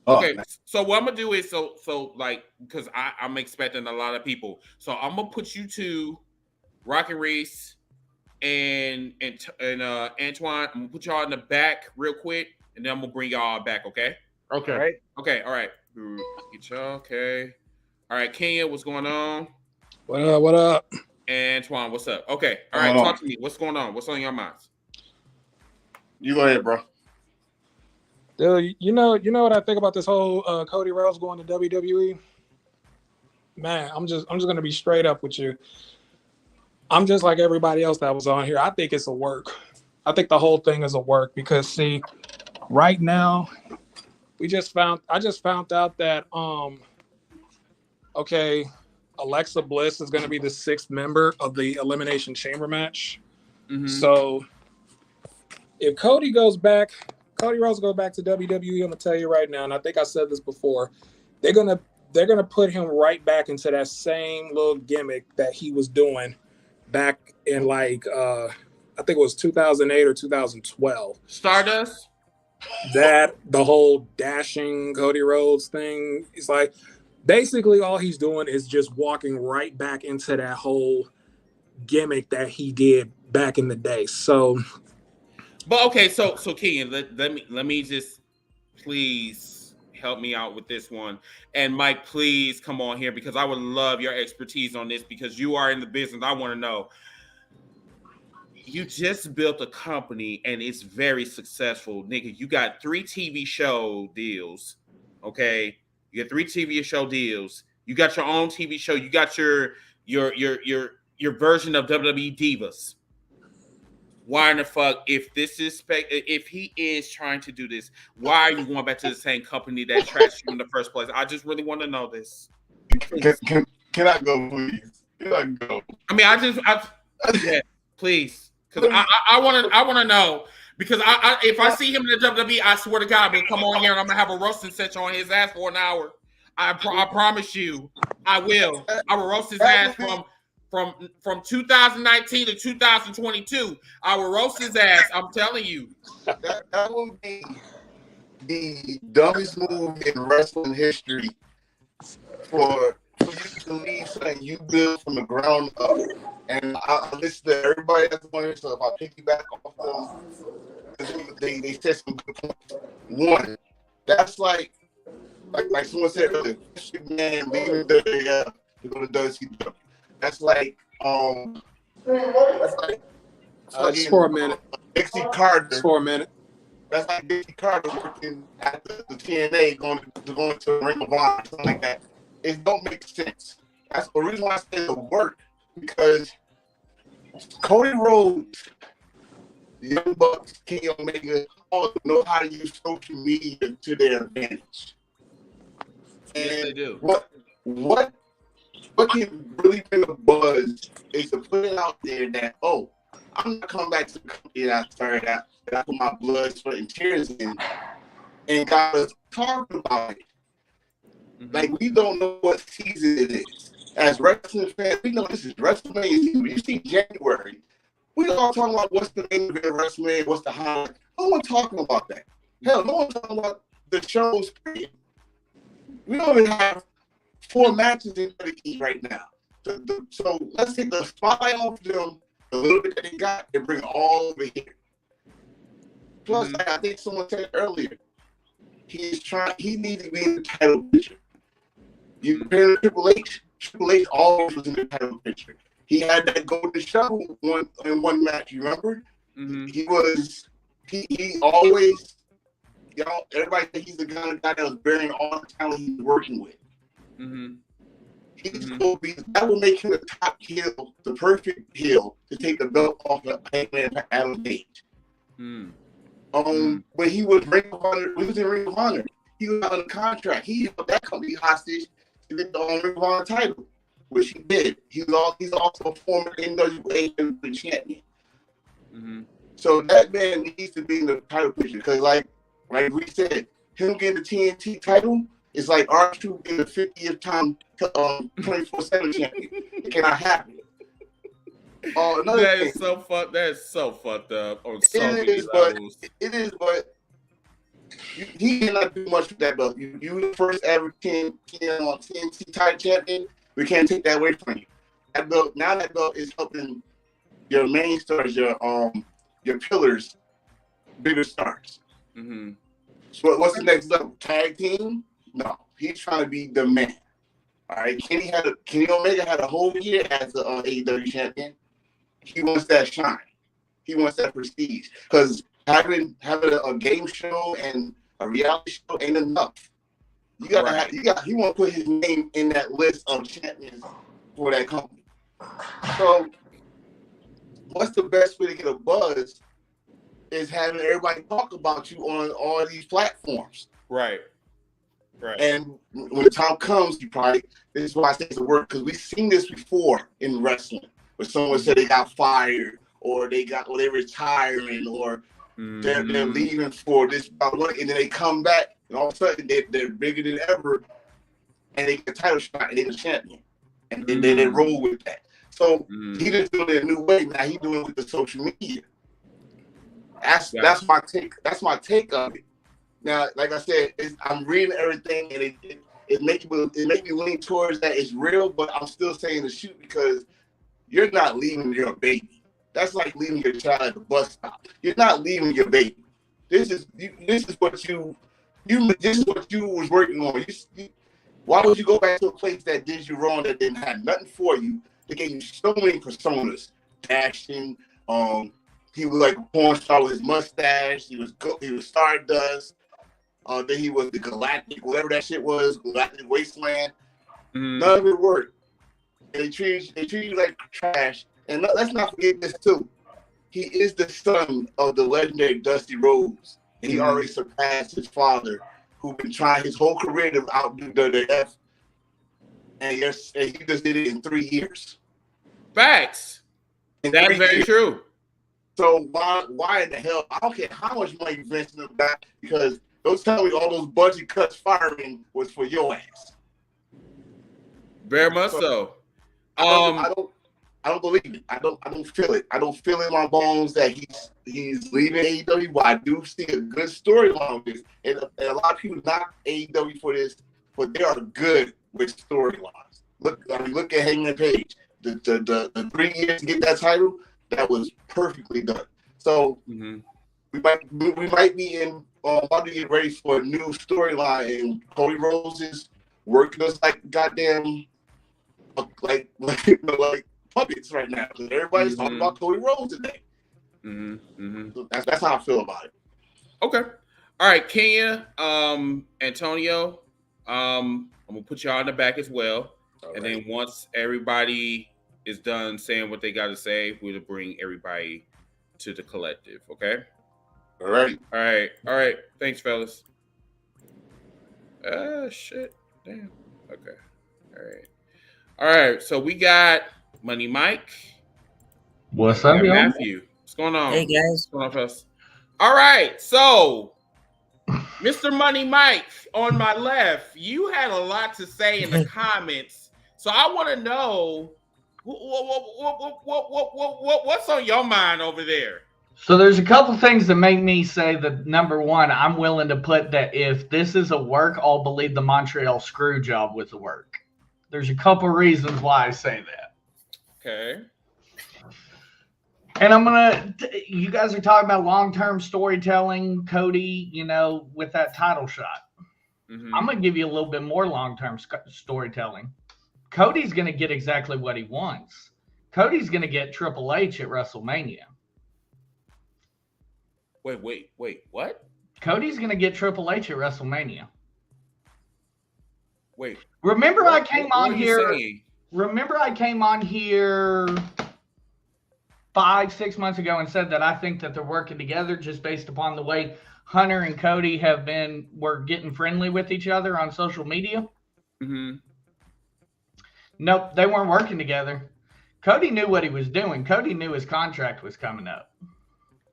[SPEAKER 1] Okay, so what I'm gonna do is so like, because I'm expecting a lot of people, so I'm gonna put you two, Rocky Reese and Antoine. I'm gonna put y'all in the back real quick, and then I'm gonna bring y'all back. Okay.
[SPEAKER 4] Okay.
[SPEAKER 5] All right.
[SPEAKER 1] Okay. All right. Get y'all. Okay. All right, Kenya, what's going on?
[SPEAKER 6] What up? What up?
[SPEAKER 1] Antoine, what's up? Okay. All right. Talk to me. What's going on? What's on your minds?
[SPEAKER 7] You go ahead, bro.
[SPEAKER 6] Dude, you know what I think about this whole Cody Rhodes going to WWE? Man, I'm just gonna be straight up with you. I'm just like everybody else that was on here. I think it's a work. I think the whole thing is a work because, see, right now, I just found out that Alexa Bliss is gonna be the 6th member of the Elimination Chamber match. Mm-hmm. So if Cody Rhodes goes back to WWE, I'm gonna tell you right now, and I think I said this before, they're gonna put him right back into that same little gimmick that he was doing back in like I think it was 2008 or 2012.
[SPEAKER 1] Stardust.
[SPEAKER 6] That the whole dashing Cody Rhodes thing is like basically all he's doing is just walking right back into that whole gimmick that he did back in the day. So.
[SPEAKER 1] But okay, so Keegan, let me just please help me out with this one. And Mike, please come on here because I would love your expertise on this because you are in the business. I want to know. You just built a company and it's very successful. Nigga, you got 3 TV show deals. Okay. You got 3 TV show deals. You got your own TV show. You got your version of WWE Divas. Why in the fuck, if he is trying to do this, why are you going back to the same company that trashed you in the first place? I just really want to know this.
[SPEAKER 7] Can I go, please? Can I go?
[SPEAKER 1] I mean, yeah, please, because I want to know, because if I see him in the WWE, I swear to God, I'm gonna come on here and I'm gonna have a roasting session on his ass for an hour. I promise you, I will. I will roast his ass from 2019 to 2022. I will roast his ass. I'm telling you.
[SPEAKER 7] That would be the dumbest move in wrestling history for you to leave something you build from the ground up. And I listen to everybody that's on here, so if I piggyback off them, they said some good points. One, that's like someone said earlier, man leaving to go to WCW. That's like
[SPEAKER 6] just for a minute.
[SPEAKER 7] Dixie Carter.
[SPEAKER 6] Just for a minute.
[SPEAKER 7] That's like Dixie Carter working at the TNA, going to Ring of Honor, something like that. It don't make sense. That's the reason why I say the work, because Cody Rhodes, the Young Bucks, Kenny Omega, all know how to use social media to their advantage.
[SPEAKER 1] Yes, they do.
[SPEAKER 7] What can really bring a buzz is to put it out there that, oh, I'm not coming back to the company that I started at, that I put my blood, sweat, and tears in, and got us talking about it. Mm-hmm. Like, we don't know what season it is. As wrestling fans, we know this is WrestleMania season. You see January. We all talking about what's the name of it, WrestleMania, what's the highlight. No one talking about that. Hell, no one talking about the show's period. We don't even have 4 matches in WWE right now. So let's take the spotlight off them, the little bit that they got, and bring it all over here. Plus, I think someone said earlier, he needs to be in the title picture. You compare to Triple H always was in the title picture. He had that golden shovel in one match, you remember? Mm-hmm. He always, everybody think he's the guy that was bearing all the talent he's working with. Mm-hmm. That will make him the top heel, the perfect heel to take the belt off of Hangman Adam Page. When he was in Ring of Honor, he was on a contract. He held that company hostage to get the Ring of Honor title, which he did. He's also a former NWA champion. Mm-hmm. So that man needs to be in the title picture, because like we said, him getting the TNT title is like R2 being the 50th time 24/7 champion. It cannot happen.
[SPEAKER 1] That is so fucked up on so many levels.
[SPEAKER 7] It is, but he cannot do much with that belt. You the first ever TNT title champion. We can't take that away from you. That belt is helping your main stars, your pillars, bigger stars. Mm-hmm. So what's the next level? Tag team? No, he's trying to be the man. All right, Kenny Omega had a whole year as an AEW champion. He wants that shine. He wants that prestige, because having a game show and a reality show ain't enough. He want to put his name in that list of champions for that company. So, what's the best way to get a buzz is having everybody talk about you on all these platforms.
[SPEAKER 1] Right.
[SPEAKER 7] And when the time comes, this is why I say it's a word, because we've seen this before in wrestling, where someone said they got fired, or they're retiring, or they're leaving for this, and then they come back, and all of a sudden they're bigger than ever, and they get a title shot, and they're the champion, and then they roll with that. So he just doing it a new way. Now he's doing it with the social media. That's my take. That's my take of it. Now, like I said, I'm reading everything, and it makes me lean towards that it's real, but I'm still saying to shoot, because you're not leaving your baby. That's like leaving your child at the bus stop. You're not leaving your baby. This is what you was working on. Why would you go back to a place that did you wrong, that didn't have nothing for you? They gave you so many personas. Dashing, he was like a porn star with his mustache. He was Stardust. Then he was the Galactic, whatever that shit was, Galactic Wasteland. None of it worked. They treat you like trash. And let's not forget this too. He is the son of the legendary Dusty Rhodes. And he already surpassed his father, who's been trying his whole career to outdo WWF. And he just did it in 3 years.
[SPEAKER 1] Facts. That's very true.
[SPEAKER 7] So why in the hell? I don't care how much money Vince got, because don't tell me all those budget cuts firing was for your ass.
[SPEAKER 1] Very much so.
[SPEAKER 7] I don't believe it. I don't feel it. I don't feel in my bones that he's leaving AEW. But I do see a good storyline with this, and a lot of people knock AEW for this, but they are good with storylines. Look at Hangman Page. The 3 years to get that title, that was perfectly done. So we might be in about to get ready for a new storyline, and Cody Rhodes is working us like goddamn like puppets right now, because everybody's talking about Cody Rhodes today. So that's how I feel about it.
[SPEAKER 1] Okay. All right, Kenya, Antonio, I'm gonna put y'all in the back as well. And then once everybody is done saying what they got to say, we'll bring everybody to the collective. Okay.
[SPEAKER 7] All right.
[SPEAKER 1] Thanks, fellas. Shit. Damn. Okay. All right. So we got Money Mike.
[SPEAKER 8] What's up, y'all?
[SPEAKER 1] Matthew. What's going on?
[SPEAKER 8] Hey, guys.
[SPEAKER 1] What's going on, fellas? All right. So, Mr. Money Mike, on my left, you had a lot to say in the comments. So I want to know what's on your mind over there.
[SPEAKER 8] So there's a couple things that make me say that, number one, I'm willing to put that if this is a work, I'll believe the Montreal screw job was a work. There's a couple reasons why I say that. Okay. And you guys are talking about long-term storytelling, Cody, with that title shot. I'm going to give you a little bit more long-term storytelling. Cody's going to get exactly what he wants. Cody's going to get Triple H at WrestleMania.
[SPEAKER 1] Wait, what?
[SPEAKER 8] Cody's going to get Triple H at WrestleMania.
[SPEAKER 1] Wait.
[SPEAKER 8] Remember I came on here 5-6 months ago and said that I think that they're working together just based upon the way Hunter and Cody were getting friendly with each other on social media? Nope, they weren't working together. Cody knew what he was doing. Cody knew his contract was coming up.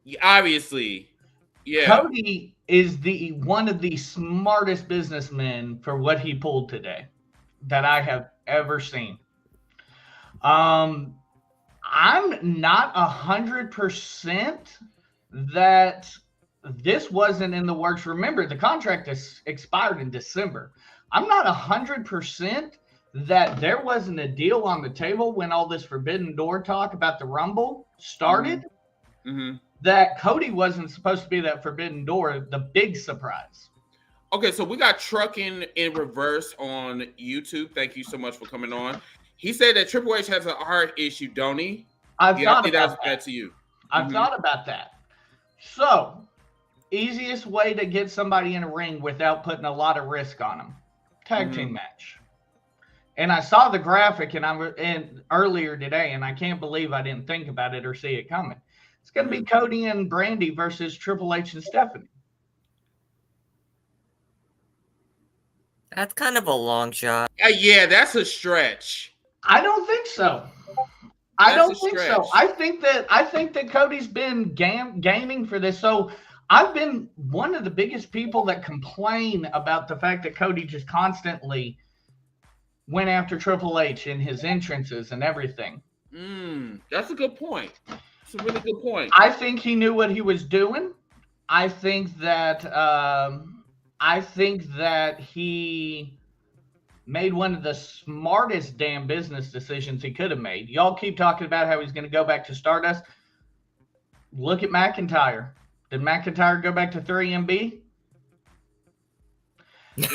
[SPEAKER 1] Yeah, obviously. Yeah.
[SPEAKER 8] Cody is one of the smartest businessmen for what he pulled today that I have ever seen. I'm not 100% that this wasn't in the works. Remember, the contract is expired in December. I'm not 100% that there wasn't a deal on the table when all this Forbidden Door talk about the Rumble started. That Cody wasn't supposed to be that Forbidden Door, the big surprise.
[SPEAKER 1] Okay, so we got Trucking in Reverse on YouTube. Thank you so much for coming on. He said that Triple H has a heart issue, don't he?
[SPEAKER 8] I've thought about that.
[SPEAKER 1] To you.
[SPEAKER 8] I've thought about that. So, easiest way to get somebody in a ring without putting a lot of risk on them. Tag team match. And I saw the graphic and earlier today, and I can't believe I didn't think about it or see it coming. It's going to be Cody and Brandi versus Triple H and Stephanie.
[SPEAKER 9] That's kind of a long shot.
[SPEAKER 1] Yeah, that's a stretch.
[SPEAKER 8] I don't think so. I don't think so. I think that Cody's been gaming for this. So I've been one of the biggest people that complain about the fact that Cody just constantly went after Triple H in his entrances and everything.
[SPEAKER 1] That's a good point. It's a really good point.
[SPEAKER 8] I think he knew what he was doing. I think that he made one of the smartest damn business decisions he could have made. Y'all keep talking about how he's going to go back to Stardust. Look at McIntyre. Did McIntyre go back to 3MB?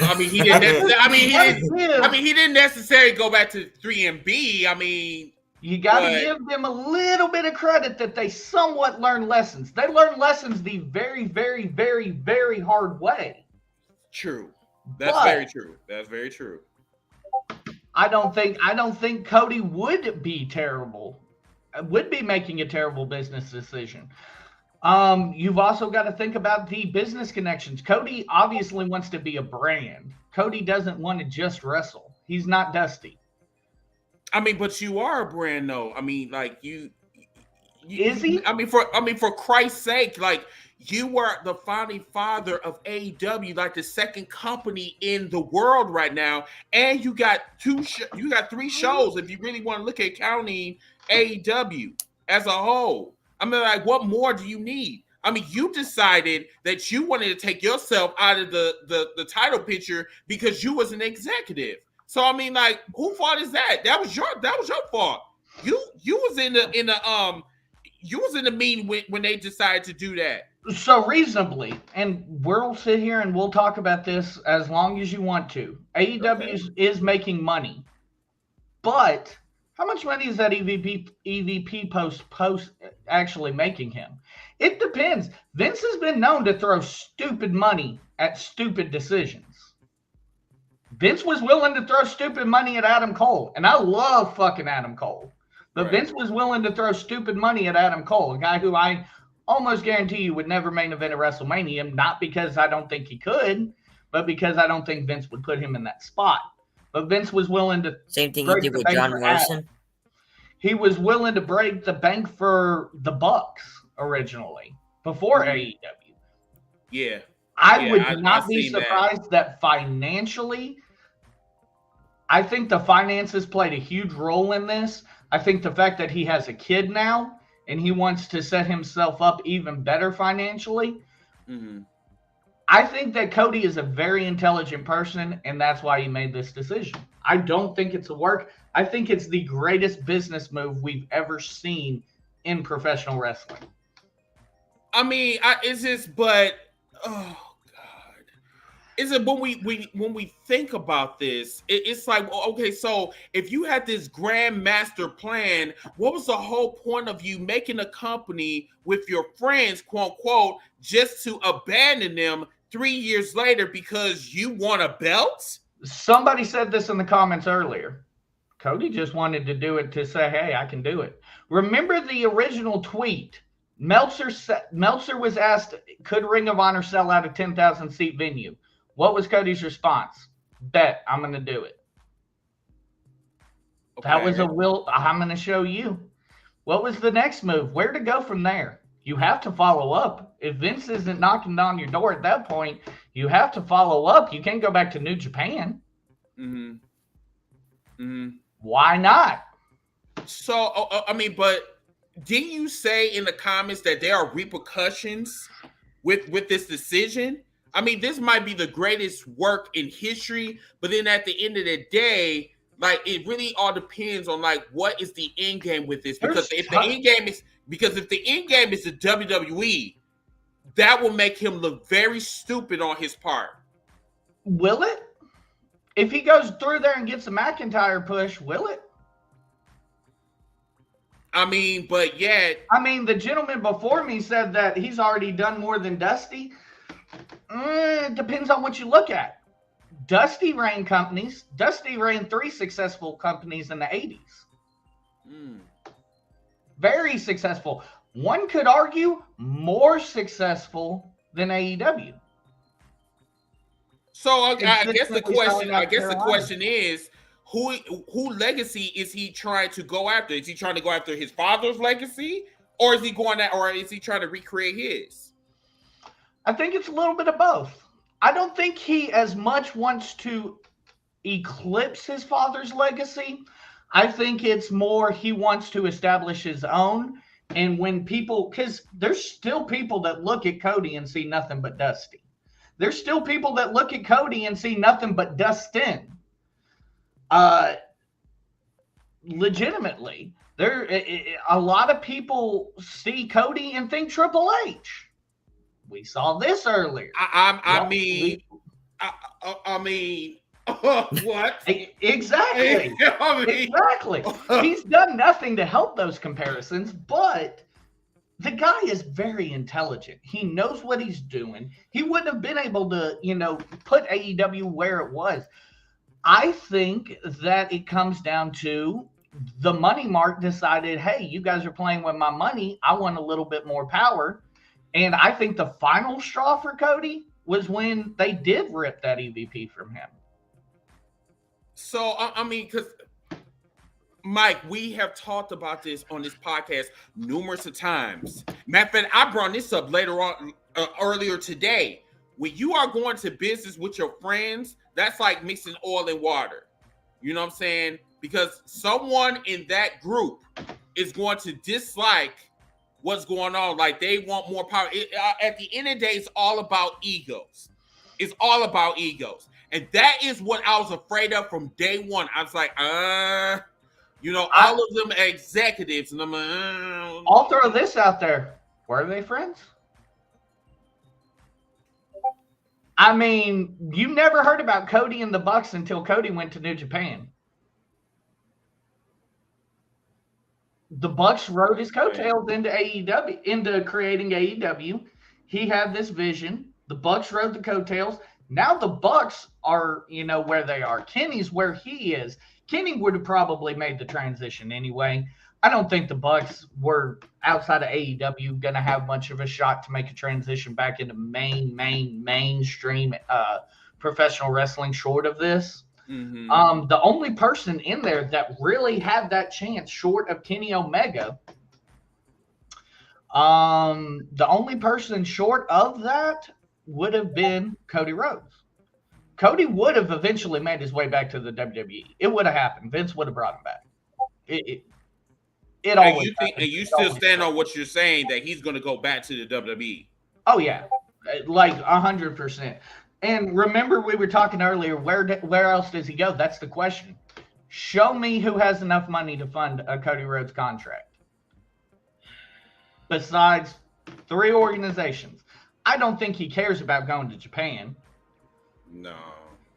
[SPEAKER 1] I mean, he didn't necessarily go back to 3MB. I mean,
[SPEAKER 8] you got to give them a little bit of credit that they somewhat learned lessons. They learned lessons the very, very, very, very hard way.
[SPEAKER 1] True. That's very true.
[SPEAKER 8] I don't think Cody would be terrible. Would be making a terrible business decision. You've also got to think about the business connections. Cody obviously wants to be a brand. Cody doesn't want to just wrestle. He's not Dusty.
[SPEAKER 1] I mean, but you are a brand, though. I mean, like you
[SPEAKER 8] is he?
[SPEAKER 1] I mean, for Christ's sake, like you were the founding father of AEW, like the second company in the world right now, and you got you got 3 shows if you really want to look at counting AEW as a whole. I mean, like, what more do you need? I mean, you decided that you wanted to take yourself out of the title picture because you was an executive. So I mean, like, whose fault is that? That was your fault. You was in the meeting when they decided to do that.
[SPEAKER 8] So reasonably, and we'll sit here and we'll talk about this as long as you want to. AEW is making money, but how much money is that EVP post actually making him? It depends. Vince has been known to throw stupid money at stupid decisions. Vince was willing to throw stupid money at Adam Cole, and I love fucking Adam Cole. But right. Vince was willing to throw stupid money at Adam Cole, a guy who I almost guarantee you would never main event at WrestleMania, not because I don't think he could, but because I don't think Vince would put him in that spot. But Vince was willing to...
[SPEAKER 9] Same thing he did with John Morrison.
[SPEAKER 8] He was willing to break the bank for the Bucks originally, before AEW.
[SPEAKER 1] Yeah.
[SPEAKER 8] I would not be surprised that financially, I think the finances played a huge role in this. I think the fact that he has a kid now and he wants to set himself up even better financially.
[SPEAKER 1] Mm-hmm.
[SPEAKER 8] I think that Cody is a very intelligent person, and that's why he made this decision. I don't think it's a work. I think it's the greatest business move we've ever seen in professional wrestling.
[SPEAKER 1] I mean, it's just, but oh God, is it when we think about this? It's like, okay, so if you had this grand master plan, what was the whole point of you making a company with your friends, quote unquote, just to abandon them 3 years later because you want a belt?
[SPEAKER 8] Somebody said this in the comments earlier. Cody just wanted to do it to say, hey, I can do it. Remember the original tweet? Meltzer was asked, could Ring of Honor sell out a 10,000 seat venue? What was Cody's response? Bet, I'm going to do it. Okay. That was I'm going to show you. What was the next move? Where to go from there? You have to follow up. If Vince isn't knocking on your door at that point, you have to follow up. You can't go back to New Japan.
[SPEAKER 1] Mm-hmm. Mm-hmm.
[SPEAKER 8] Why not?
[SPEAKER 1] So, I mean, but didn't you say in the comments that there are repercussions with this decision? I mean, this might be the greatest work in history, but then at the end of the day, like, it really all depends on, like, what is the end game with this? Because if the end game is the WWE, that will make him look very stupid on his part.
[SPEAKER 8] Will it? If he goes through there and gets a McIntyre push, will it?
[SPEAKER 1] I mean, but yet...
[SPEAKER 8] I mean, the gentleman before me said that he's already done more than Dusty. It depends on what you look at. Dusty ran 3 successful companies in the 80s. Very successful. One could argue more successful than AEW.
[SPEAKER 1] So I guess the question is, who legacy is he trying to go after? Is he trying to go after his father's legacy, or is he trying to recreate his?
[SPEAKER 8] I think it's a little bit of both. I don't think he as much wants to eclipse his father's legacy. I think it's more he wants to establish his own. And when people, because there's still people that look at Cody and see nothing but Dusty. There's still people that look at Cody and see nothing but Dustin. Legitimately, a lot of people see Cody and think Triple H. We saw this earlier.
[SPEAKER 1] I mean, what?
[SPEAKER 8] Exactly. Exactly. He's done nothing to help those comparisons, but the guy is very intelligent. He knows what he's doing. He wouldn't have been able to, put AEW where it was. I think that it comes down to the money mark decided, hey, you guys are playing with my money. I want a little bit more power. And I think the final straw for Cody was when they did rip that EVP from him.
[SPEAKER 1] So, I mean, because Mike, we have talked about this on this podcast numerous of times. Matter of fact, I brought this up later on, earlier today. When you are going to business with your friends, that's like mixing oil and water. You know what I'm saying? Because someone in that group is going to dislike what's going on. Like they want more power. At the end of the day, it's all about egos. It's all about egos. And that is what I was afraid of from day one. I was like, all of them are executives. And
[SPEAKER 8] I'll throw this out there. Were they friends? I mean, you never heard about Cody and the Bucks until Cody went to New Japan. The Bucks rode his coattails into AEW, into creating AEW. He had this vision. The Bucks rode the coattails. Now the Bucks are, where they are. Kenny's where he is. Kenny would have probably made the transition anyway. I don't think the Bucks were outside of AEW going to have much of a shot to make a transition back into mainstream professional wrestling short of this. Mm-hmm. The only person in there that really had that chance short of Kenny Omega, the only person short of that would have been Cody Rhodes. Cody would have eventually made his way back to the WWE. It would have happened. Vince would have brought him back. It always
[SPEAKER 1] and you still stand on what you're saying that he's going to go back to the WWE.
[SPEAKER 8] Oh yeah, like 100%. And remember, we were talking earlier. Where else does he go? That's the question. Show me who has enough money to fund a Cody Rhodes contract. Besides 3 organizations, I don't think he cares about going to Japan.
[SPEAKER 1] No,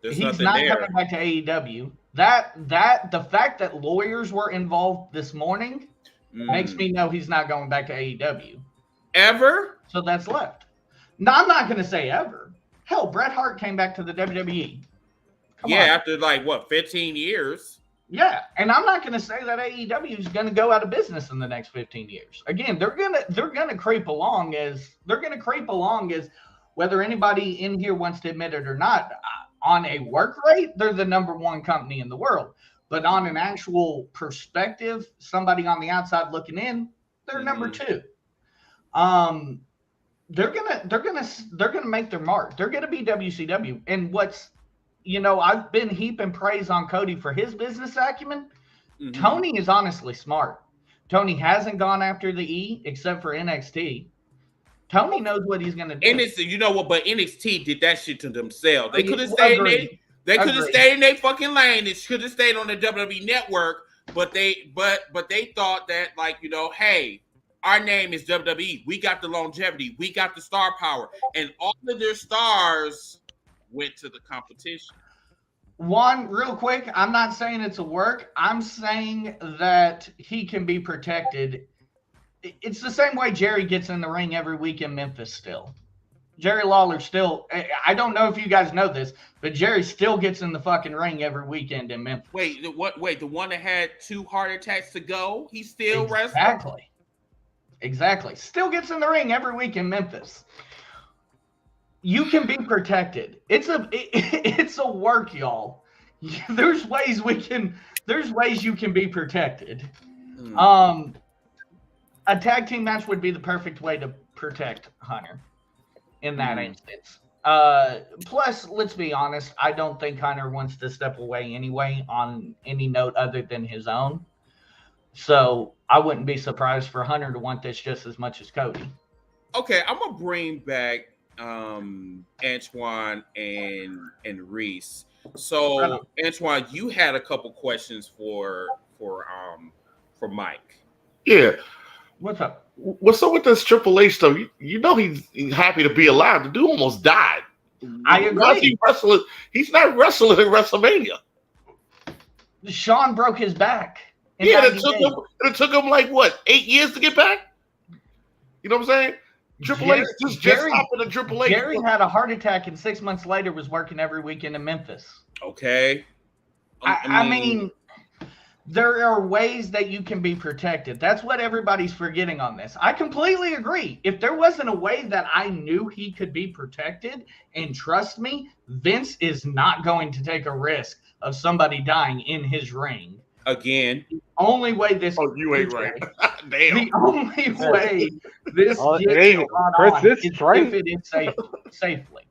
[SPEAKER 8] he's not coming back to AEW. The fact that lawyers were involved this morning makes me know he's not going back to AEW.
[SPEAKER 1] Ever?
[SPEAKER 8] So that's left. No, I'm not going to say ever. Hell, Bret Hart came back to the WWE.
[SPEAKER 1] Come on. After 15 years.
[SPEAKER 8] Yeah, and I'm not going to say that AEW is going to go out of business in the next 15 years. Again, they're going to creep along as whether anybody in here wants to admit it or not. On a work rate, they're the number 1 company in the world. But on an actual perspective, somebody on the outside looking in, they're number 2. They're gonna make their mark. They're gonna be WCW. And I've been heaping praise on Cody for his business acumen. Mm-hmm. Tony is honestly smart. Tony hasn't gone after the E except for NXT. Tony knows what he's gonna do.
[SPEAKER 1] NXT, you know what? But NXT did that shit to themselves. They could have stayed in there. They could have stayed in their fucking lane. They should have stayed on the WWE network. But they thought that hey, our name is WWE. We got the longevity. We got the star power. And all of their stars went to the competition.
[SPEAKER 8] One, real quick, I'm not saying it's a work. I'm saying that he can be protected. It's the same way Jerry gets in the ring every week in Memphis still. Jerry Lawler still, I don't know if you guys know this, but Jerry still gets in the fucking ring every weekend in Memphis.
[SPEAKER 1] Wait, the one that had 2 heart attacks to go? He still
[SPEAKER 8] wrestling? Exactly. Still gets in the ring every week in Memphis. You can be protected. It's a work, y'all. There's ways you can be protected. A tag team match would be the perfect way to protect Hunter in that instance. Plus, let's be honest, I don't think Hunter wants to step away anyway on any note other than his own. So I wouldn't be surprised for Hunter to want this just as much as Cody.
[SPEAKER 1] Okay, I'm gonna bring back Antoine and Reese. So Antoine, you had a couple questions for Mike.
[SPEAKER 4] Yeah.
[SPEAKER 8] What's up?
[SPEAKER 4] What's up with this Triple H stuff? You know he's happy to be alive. The dude almost died.
[SPEAKER 8] I agree.
[SPEAKER 4] Why is he wrestling? He's not wrestling in WrestleMania.
[SPEAKER 8] Shawn broke his back.
[SPEAKER 4] Yeah, it took him 8 years to get back? You know what I'm saying? Triple H just happened to Triple H.
[SPEAKER 8] Jerry had a heart attack and 6 months later was working every weekend in Memphis.
[SPEAKER 1] Okay.
[SPEAKER 8] I mean, there are ways that you can be protected. That's what everybody's forgetting on this. I completely agree. If there wasn't a way that I knew he could be protected, and trust me, Vince is not going to take a risk of somebody dying in his ring.
[SPEAKER 1] Again.
[SPEAKER 8] The only way this...
[SPEAKER 4] Oh, you ain't right. Damn.
[SPEAKER 8] The only way this
[SPEAKER 5] Chris is right.
[SPEAKER 8] if it is safely.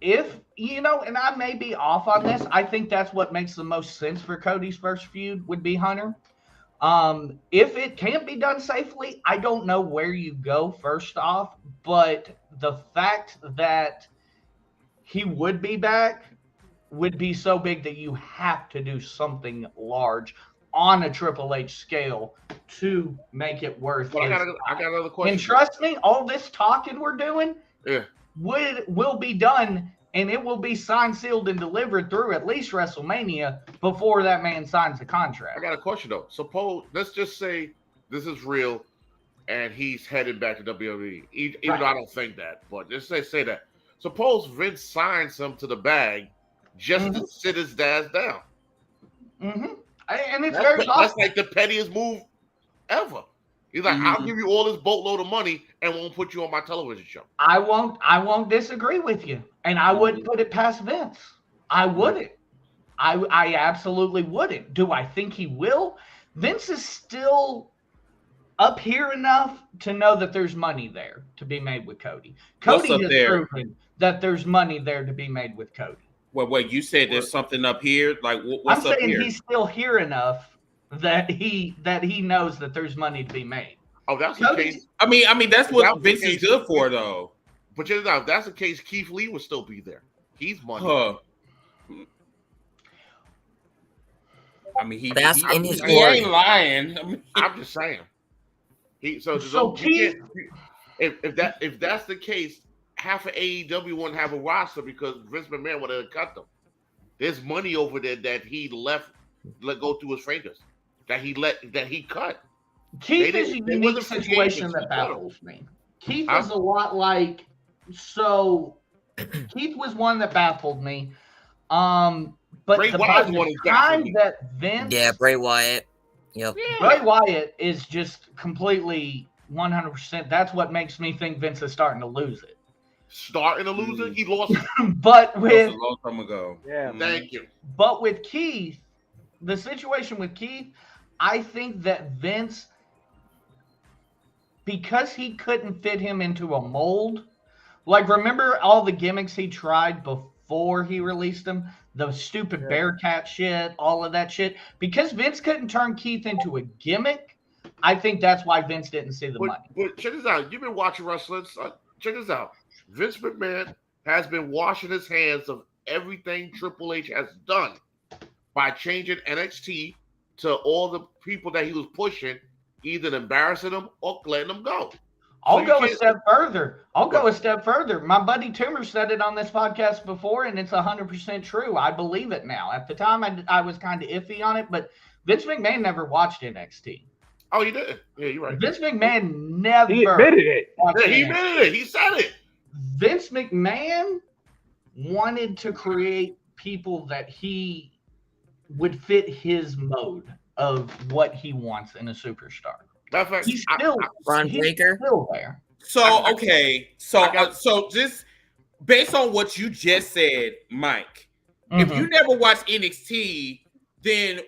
[SPEAKER 8] If, you know, and I may be off on this, I think that's what makes the most sense for Cody's first feud would be Hunter. If it can't be done safely, I don't know where you go first off, but the fact that he would be back would be so big that you have to do something large on a Triple H scale to make it worth it.
[SPEAKER 4] I got another question.
[SPEAKER 8] And trust me, all this talking we're doing will be done, and it will be signed, sealed, and delivered through at least WrestleMania before that man signs the contract.
[SPEAKER 4] I got a question though. Suppose, let's just say this is real, and he's headed back to WWE. Even though I don't think that, but just say that. Suppose Vince signs him to the bag just to sit his dad down.
[SPEAKER 8] And it's very possible.
[SPEAKER 4] That's like the pettiest move ever. He's like, I'll give you all this boatload of money and won't put you on my television show.
[SPEAKER 8] I won't disagree with you. And I wouldn't put it past Vince. I wouldn't. I absolutely wouldn't. Do I think he will? Vince is still up here enough to know that there's money there to be made with Cody. Cody has proven that there's money there to be made with Cody.
[SPEAKER 1] Well, wait, you said there's something up here? Like, what's up here?
[SPEAKER 8] I'm saying he's still here enough that he knows that there's money to be made.
[SPEAKER 4] Oh, that's the case.
[SPEAKER 1] I mean, that's what Vince is good for, though.
[SPEAKER 4] But check it out. If that's the case, Keith Lee would still be there. He's money.
[SPEAKER 1] I mean, he
[SPEAKER 9] ain't
[SPEAKER 1] lying. I mean,
[SPEAKER 4] I'm just saying. If that's the case, half of AEW wouldn't have a roster because Vince McMahon would have cut them. There's money over there that he let go through his fingers, that he cut.
[SPEAKER 8] Keith is a unique situation that baffles me. Keith is a lot like, so Keith was one that baffled me. But
[SPEAKER 4] Bray Wyatt was
[SPEAKER 8] the time that Vince,
[SPEAKER 9] Bray Wyatt,
[SPEAKER 8] Bray Wyatt is just completely 100%. That's what makes me think Vince is starting to lose it.
[SPEAKER 4] Starting to lose it? He lost it.
[SPEAKER 8] But with
[SPEAKER 1] a long time ago.
[SPEAKER 5] Yeah.
[SPEAKER 4] Thank you.
[SPEAKER 8] But with Keith, the situation with Keith, I think that Vince, because he couldn't fit him into a mold, like remember all the gimmicks he tried before he released them? The stupid Bearcat shit, all of that shit. Because Vince couldn't turn Keith into a gimmick, I think that's why Vince didn't see the money.
[SPEAKER 4] But check this out. You've been watching wrestling. So check this out. Vince McMahon has been washing his hands of everything Triple H has done by changing NXT to all the people that he was pushing, either embarrassing them or letting them go.
[SPEAKER 8] I'll go a step further. My buddy Toomer said it on this podcast before, and it's 100% true. I believe it now. At the time, I was kind of iffy on it, but Vince McMahon never watched NXT.
[SPEAKER 4] Oh, he did? Yeah, you're right.
[SPEAKER 8] Vince McMahon never.
[SPEAKER 5] He admitted it.
[SPEAKER 4] Yeah, he admitted it. He said it.
[SPEAKER 8] Vince McMahon wanted to create people that he would fit his mode of what he wants in a superstar. He's still there.
[SPEAKER 1] So okay, so just based on what you just said, Mike, if you never watched NXT, then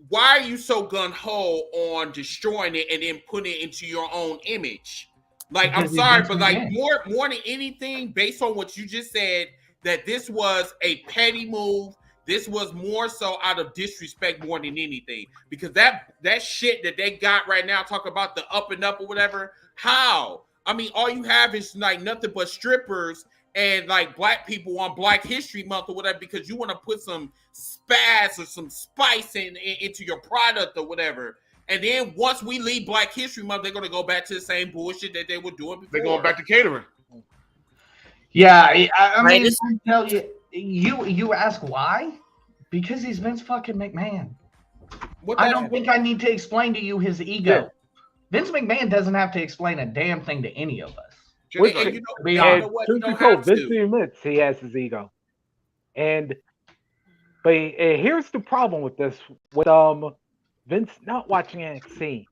[SPEAKER 1] why are you so gung-ho on destroying it and then putting it into your own image? Like, I'm sorry, but like more than anything, based on what you just said, that this was a petty move. This was more so out of disrespect more than anything. Because that shit that they got right now, talk about the up and up or whatever, how? I mean, all you have is like nothing but strippers and like black people on Black History Month or whatever, because you want to put some spaz or some spice into your product or whatever. And then once we leave Black History Month, they're going to go back to the same bullshit that they were doing before.
[SPEAKER 4] They're going back to catering.
[SPEAKER 8] Yeah, I mean, I tell you, you ask why? Because he's Vince fucking McMahon. I don't think I need to explain to you his ego. Yeah. Vince McMahon doesn't have to explain a damn thing to any of us.
[SPEAKER 5] Vince admits he has his ego. And But here's the problem with this: with Vince not watching NXT.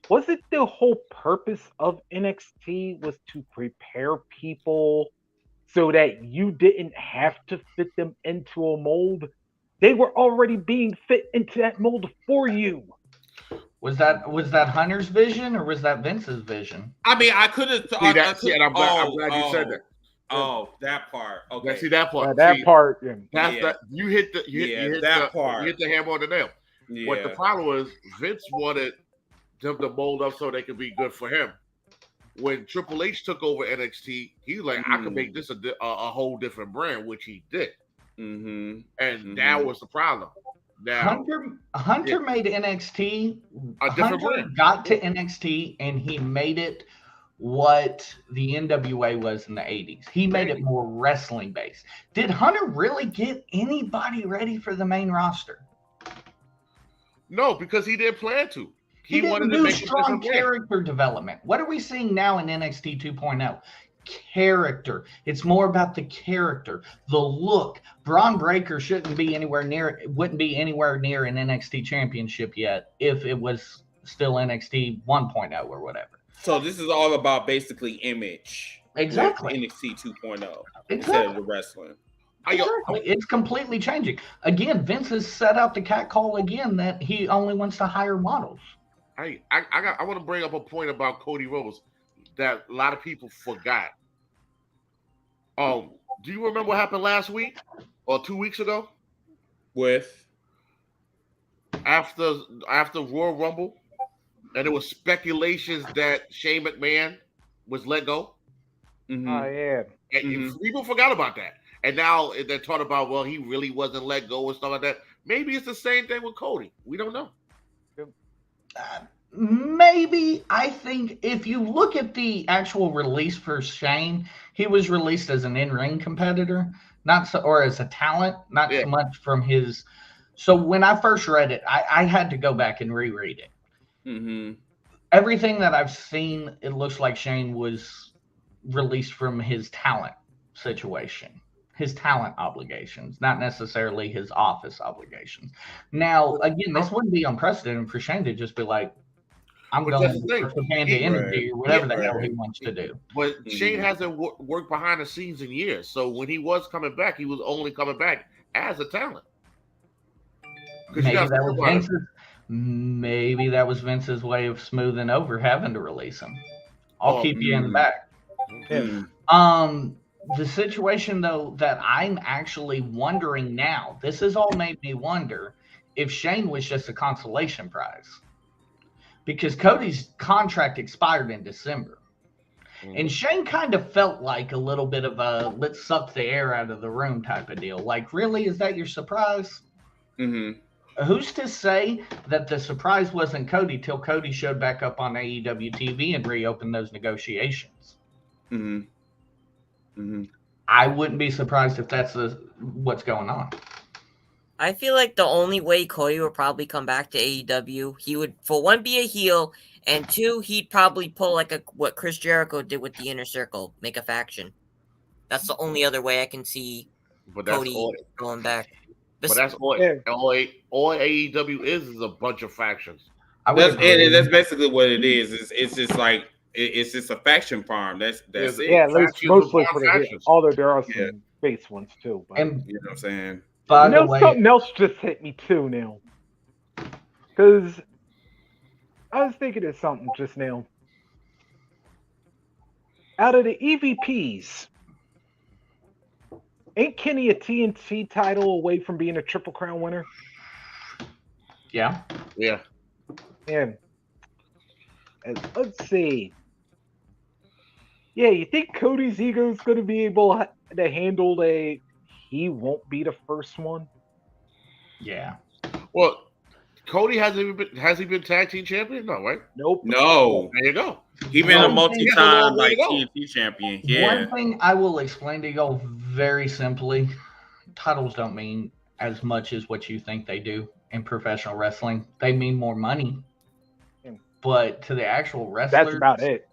[SPEAKER 5] Was it the whole purpose of NXT was to prepare people so that you didn't have to fit them into a mold? They were already being fit into that mold for you.
[SPEAKER 8] Was that Hunter's vision or was that Vince's vision?
[SPEAKER 1] I mean, I could have.
[SPEAKER 4] And I'm glad you said that.
[SPEAKER 1] Oh, that part. Okay.
[SPEAKER 4] See that part.
[SPEAKER 5] That part.
[SPEAKER 4] You hit the hammer on the nail.
[SPEAKER 1] Yeah.
[SPEAKER 4] What the problem was, Vince wanted them to mold up so they could be good for him. When Triple H took over NXT, he was like, I can make this a whole different brand, which he did. And that was the problem. Now,
[SPEAKER 8] Hunter made NXT
[SPEAKER 4] a different
[SPEAKER 8] Hunter
[SPEAKER 4] brand.
[SPEAKER 8] Got to NXT and he made it what the NWA was in the 80s. He made it more wrestling based. Did Hunter really get anybody ready for the main roster?
[SPEAKER 4] No, because he didn't plan to.
[SPEAKER 8] He didn't do strong character development. What are we seeing now in NXT 2.0? Character. It's more about the character, the look. Braun Breaker wouldn't be anywhere near an NXT championship yet if it was still NXT 1.0 or whatever.
[SPEAKER 1] So this is all about basically image.
[SPEAKER 8] Exactly.
[SPEAKER 1] NXT 2.0 instead
[SPEAKER 8] Exactly.
[SPEAKER 1] of the wrestling.
[SPEAKER 8] Exactly. It's completely changing. Again, Vince has set out the cat call again that he only wants to hire models.
[SPEAKER 4] I want to bring up a point about Cody Rhodes that a lot of people forgot. Do you remember what happened last week or 2 weeks ago?
[SPEAKER 1] With
[SPEAKER 4] after Royal Rumble, and there was speculations that Shane McMahon was let go.
[SPEAKER 5] Oh yeah.
[SPEAKER 4] And people forgot about that. And now they're talking about, well, he really wasn't let go and stuff like that. Maybe it's the same thing with Cody. We don't know.
[SPEAKER 8] Maybe. I think if you look at the actual release for Shane, he was released as an in-ring competitor, or as a talent, not so much from his. So when I first read it, I had to go back and reread it. Everything that I've seen, it looks like Shane was released from his talent situation, his talent obligations, not necessarily his office obligations. Now, again, this wouldn't be unprecedented for Shane to just be like, I'm going to Panda Energy or whatever the hell he wants to do.
[SPEAKER 4] But Shane hasn't worked behind the scenes in years. So when he was coming back, he was only coming back as a talent.
[SPEAKER 8] Maybe that was Vince's way of smoothing over having to release him. I'll keep you in the back. The situation, though, that I'm actually wondering now, this has all made me wonder if Shane was just a consolation prize. Because Cody's contract expired in December. And Shane kind of felt like a little bit of a let's suck the air out of the room type of deal. Like, really? Is that your surprise? Who's to say that the surprise wasn't Cody till Cody showed back up on AEW TV and reopened those negotiations? I wouldn't be surprised if that's what's going on.
[SPEAKER 9] I feel like the only way Cody would probably come back to AEW, he would, for one, be a heel, and two, he'd probably pull like what Chris Jericho did with the Inner Circle, make a faction. That's the only other way I can see Cody going back.
[SPEAKER 4] But that's all AEW is a bunch of factions.
[SPEAKER 1] That's basically what it is. It's just like it's just a faction farm. That's it.
[SPEAKER 5] Yeah, mostly for although there are some base ones too. But,
[SPEAKER 8] and
[SPEAKER 1] you know what I'm saying?
[SPEAKER 5] Something else just hit me too now. Because I was thinking of something just now. Out of the EVPs, ain't Kenny a TNT title away from being a Triple Crown winner?
[SPEAKER 8] Yeah.
[SPEAKER 5] And let's see. Yeah, you think Cody's ego is going to be able to handle he won't be the first one?
[SPEAKER 8] Yeah.
[SPEAKER 4] Well, Cody has he been tag team champion? No, right?
[SPEAKER 5] Nope.
[SPEAKER 1] No.
[SPEAKER 4] There you go.
[SPEAKER 1] He's been a multi-time TNT champion. Yeah.
[SPEAKER 8] One thing I will explain to you very simply: titles don't mean as much as what you think they do in professional wrestling. They mean more money, but to the actual wrestlers,
[SPEAKER 5] that's about it.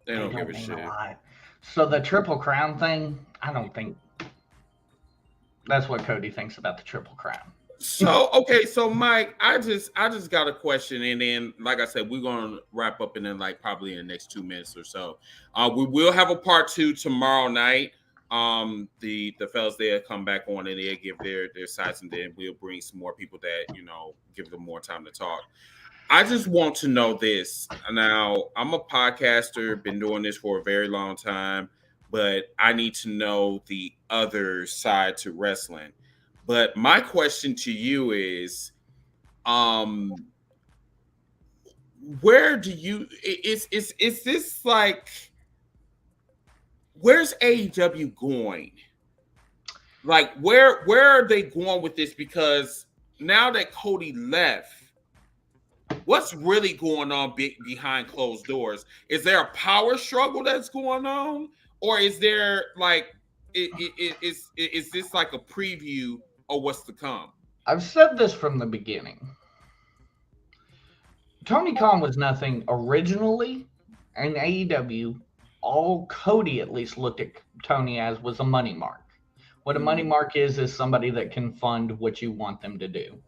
[SPEAKER 1] They don't give a shit.
[SPEAKER 8] So the Triple Crown thing, I don't think That's what Cody thinks about the Triple Crown.
[SPEAKER 1] So okay, so Mike, I just got a question, and then like I said, we're gonna wrap up in then like probably in the next 2 minutes or so. We will have a part 2 tomorrow night. The fellas there come back on and they'll give their sides, and then we'll bring some more people that give them more time to talk. I just want to know this. Now, I'm a podcaster, been doing this for a very long time, but I need to know the other side to wrestling. But my question to you is, where do you is this like, where's AEW going? Like, where are they going with this? Because now that Cody left, what's really going on behind closed doors? Is there a power struggle that's going on, or is there like is this like a preview of what's to come?
[SPEAKER 8] I've said this from the beginning. Tony Khan was nothing originally, and AEW, all Cody at least looked at Tony as was a money mark. What a money mark is somebody that can fund what you want them to do.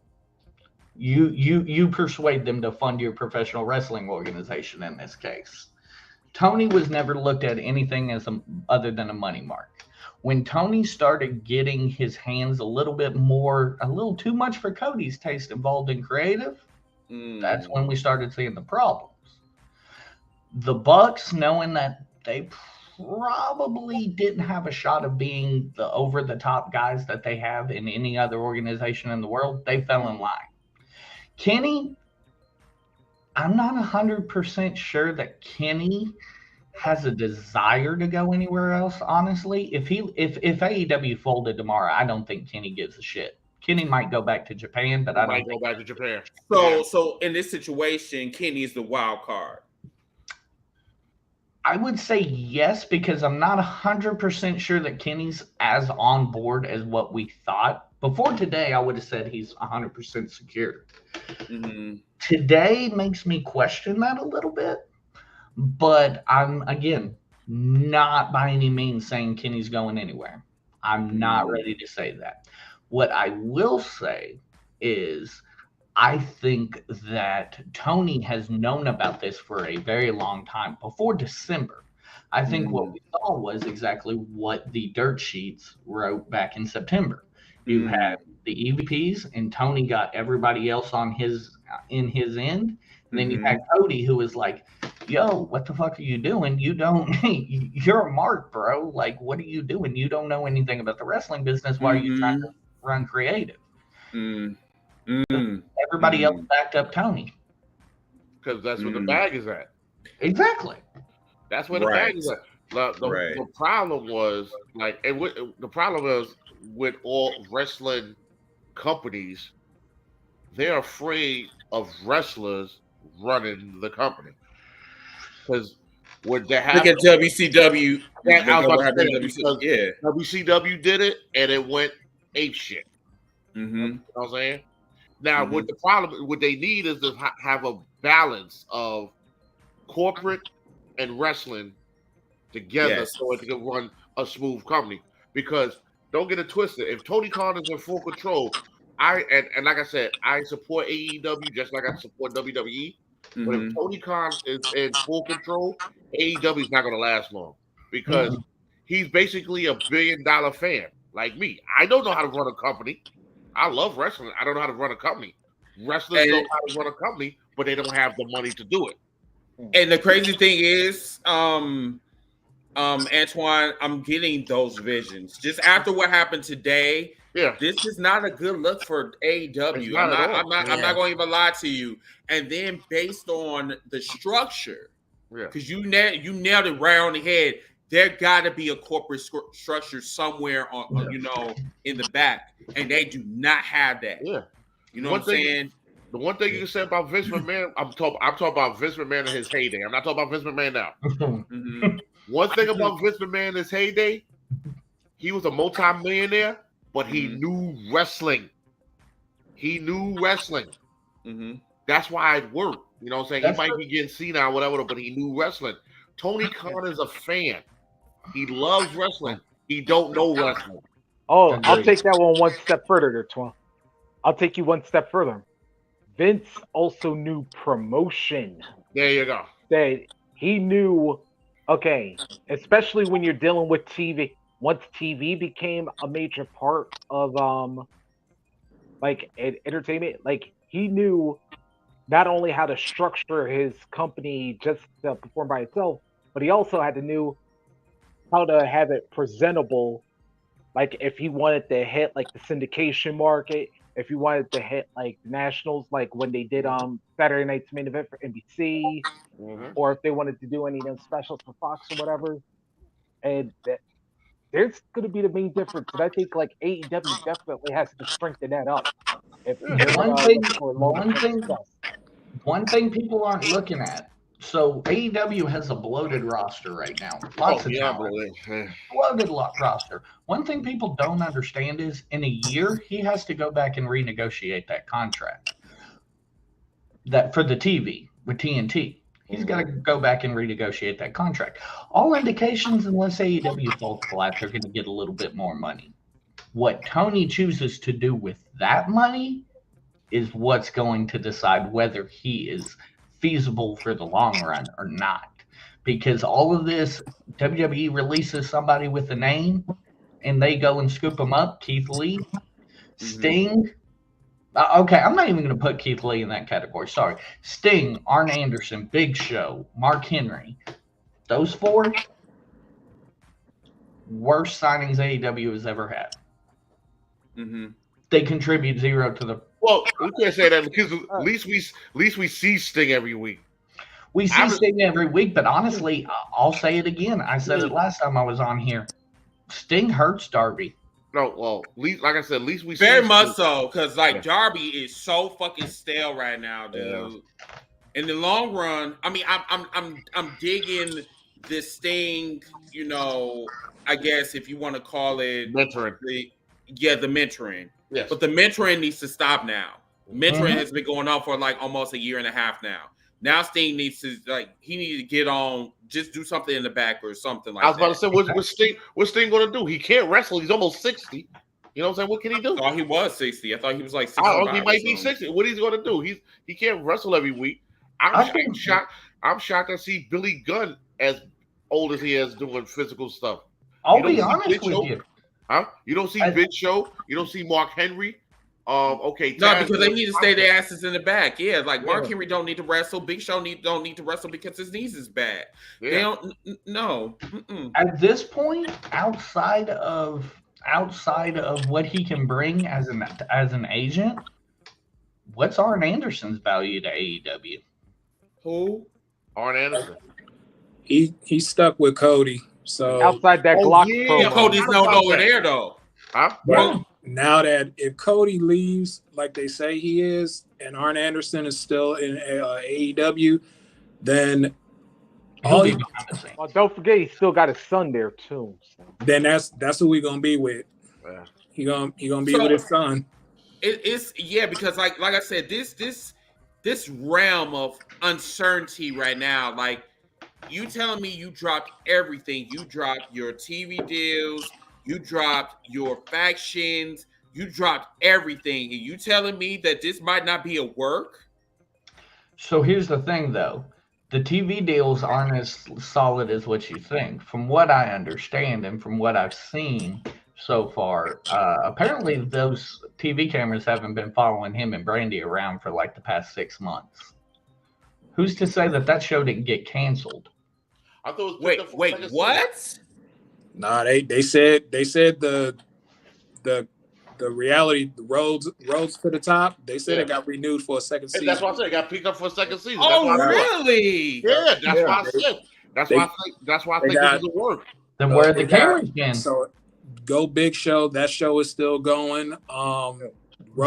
[SPEAKER 8] You persuade them to fund your professional wrestling organization in this case. Tony was never looked at anything as other than a money mark. When Tony started getting his hands a little too much for Cody's taste involved in creative, that's when we started seeing the problems. The Bucks, knowing that they probably didn't have a shot of being the over-the-top guys that they have in any other organization in the world, they fell in line. Kenny, I'm not 100% sure that Kenny has a desire to go anywhere else, honestly. If AEW folded tomorrow, I don't think Kenny gives a shit. Kenny might go back to Japan, but I don't
[SPEAKER 4] go back to Japan.
[SPEAKER 1] So in this situation, Kenny is the wild card.
[SPEAKER 8] I would say yes, because I'm not 100% sure that Kenny's as on board as what we thought. Before today, I would have said he's 100% secure.
[SPEAKER 1] Mm-hmm.
[SPEAKER 8] Today makes me question that a little bit, but I'm, again, not by any means saying Kenny's going anywhere. I'm not ready to say that. What I will say is I think that Tony has known about this for a very long time, before December. I think what we saw was exactly what the dirt sheets wrote back in September. You had the EVPs, and Tony got everybody else on in his end. And then you had Cody, who was like, yo, what the fuck are you doing? You're a mark, bro. Like, what are you doing? You don't know anything about the wrestling business. Why are you trying to run creative? Everybody else backed up Tony.
[SPEAKER 4] Because that's where the bag is at.
[SPEAKER 8] Exactly.
[SPEAKER 4] That's where the bag is at. The problem was, the problem is with all wrestling companies, they're afraid of wrestlers running the company. Because what they have,
[SPEAKER 1] look at WCW.
[SPEAKER 4] WCW did it, and it went ape shit. You know what I'm saying? Now, what the problem, what they need is to have a balance of corporate and wrestling together, so it can run a smooth company. Because don't get it twisted. If Tony Khan is in full control, and like I said, I support AEW just like I support WWE. But if Tony Khan is in full control, AEW is not going to last long, because he's basically a $1 billion fan like me. I don't know how to run a company. I love wrestling. I don't know how to run a company. Wrestlers know how to run a company, but they don't have the money to do it.
[SPEAKER 1] And the crazy thing is, Antoine, I'm getting those visions just after what happened today.
[SPEAKER 4] Yeah,
[SPEAKER 1] this is not a good look for AEW. I'm not going to even lie to you. And then based on the structure, because you nailed it right on the head. There got to be a corporate structure somewhere on in the back, and they do not have that.
[SPEAKER 4] Yeah,
[SPEAKER 1] you know what I'm saying.
[SPEAKER 4] The one thing you can say about Vince McMahon, I'm talking about Vince McMahon in his heyday. I'm not talking about Vince McMahon now. One thing about Vince McMahon in his heyday, he was a multi-millionaire, but he knew wrestling. He knew wrestling. That's why it worked. You know what I'm saying? He might be getting senile or whatever, but he knew wrestling. Tony Khan is a fan. He loves wrestling. He don't know wrestling.
[SPEAKER 5] Oh, I'll
[SPEAKER 8] Agreed.
[SPEAKER 5] take that one step further, there, Twan. I'll take you one step further. Vince also knew promotion.
[SPEAKER 4] There you go.
[SPEAKER 5] That he knew, okay, especially when you're dealing with TV. Once TV became a major part of like entertainment, like he knew not only how to structure his company just to perform by itself, but he also had to knew how to have it presentable. Like if he wanted to hit like the syndication market, if he wanted to hit like the nationals, like when they did Saturday Night's Main Event for NBC, or if they wanted to do any of them specials for Fox or whatever. And there's going to be the main difference. And I think like AEW definitely has to strengthen that up if they're going
[SPEAKER 8] One
[SPEAKER 5] to look
[SPEAKER 8] thing,
[SPEAKER 5] for longer
[SPEAKER 8] one
[SPEAKER 5] term
[SPEAKER 8] thing,
[SPEAKER 5] success.
[SPEAKER 8] one thing people aren't looking at. So AEW has a bloated roster right now. Lots of talent. Bloated roster. One thing people don't understand is in a year he has to go back and renegotiate that contract. That for the TV with TNT. He's got to go back and renegotiate that contract. All indications, unless AEW falls flat, they're going to get a little bit more money. What Tony chooses to do with that money is what's going to decide whether he is feasible for the long run or not. Because all of this, WWE releases somebody with a name and they go and scoop them up. Keith Lee, Sting. Okay, I'm not even going to put Keith Lee in that category. Sorry. Sting, Arn Anderson, Big Show, Mark Henry. Those four, worst signings AEW has ever had. They contribute zero to the.
[SPEAKER 4] Well, we can't say that because at least we see Sting every week.
[SPEAKER 8] We see Sting every week, but honestly, I'll say it again. I said it last time I was on here. Sting hurts Darby.
[SPEAKER 4] No, well, like I said, at least we
[SPEAKER 1] very
[SPEAKER 4] see
[SPEAKER 1] much so because like Darby is so fucking stale right now, dude. Yeah. In the long run, I mean, I'm digging this Sting. You know, I guess if you want to call it
[SPEAKER 4] mentoring.
[SPEAKER 1] The mentoring.
[SPEAKER 4] Yes.
[SPEAKER 1] But the mentoring needs to stop now. Mentoring has been going on for like almost a year and a half now. Now Sting needs to he needs to get on, just do something in the back or something like that.
[SPEAKER 4] I was about to say, what's Sting going to do? He can't wrestle. He's almost 60. You know what I'm saying? What can he do?
[SPEAKER 1] I thought he was 60. I thought he was like
[SPEAKER 4] 65. He might be 60. What he's going to do? He can't wrestle every week. I'm shocked to see Billy Gunn as old as he is doing physical stuff.
[SPEAKER 8] I'll be honest with you.
[SPEAKER 4] Huh? You don't see Big Show. You don't see Mark Henry. Okay.
[SPEAKER 1] No, because they need to stay their asses in the back. Yeah, like Mark Henry don't need to wrestle. Big Show don't need to wrestle because his knees is bad. Yeah. They don't. No.
[SPEAKER 8] At this point, outside of what he can bring as an agent, what's Arn Anderson's value to AEW?
[SPEAKER 1] Who?
[SPEAKER 4] Arn Anderson.
[SPEAKER 6] He's stuck with Cody. So
[SPEAKER 5] outside that Glock
[SPEAKER 1] promo. Cody's no over there though.
[SPEAKER 4] Huh?
[SPEAKER 6] But now that if Cody leaves like they say he is, and Arn Anderson is still in AEW, then
[SPEAKER 5] well, don't forget he's still got his son there too. So.
[SPEAKER 6] Then that's who we're gonna be with. Yeah. He gonna be with his son.
[SPEAKER 1] It's because like I said, this realm of uncertainty right now, like. You telling me you dropped everything? You dropped your TV deals, you dropped your factions, you dropped everything, and you telling me that this might not be a work?
[SPEAKER 8] So here's the thing, though. The TV deals aren't as solid as what you think. From what I understand and from what I've seen so far, apparently those TV cameras haven't been following him and Brandi around for like the past 6 months. Who's to say that show didn't get canceled?
[SPEAKER 4] I thought
[SPEAKER 1] wait, what?
[SPEAKER 6] Nah, they said the reality, the Rhodes to the top. They said it got renewed for a second season.
[SPEAKER 4] That's what I said. It got picked up for a second season.
[SPEAKER 1] Oh, really?
[SPEAKER 4] Yeah, that's why I said. That's why I think it will work.
[SPEAKER 8] Then where are the cameras again?
[SPEAKER 6] So go Big Show. That show is still going. Rhodes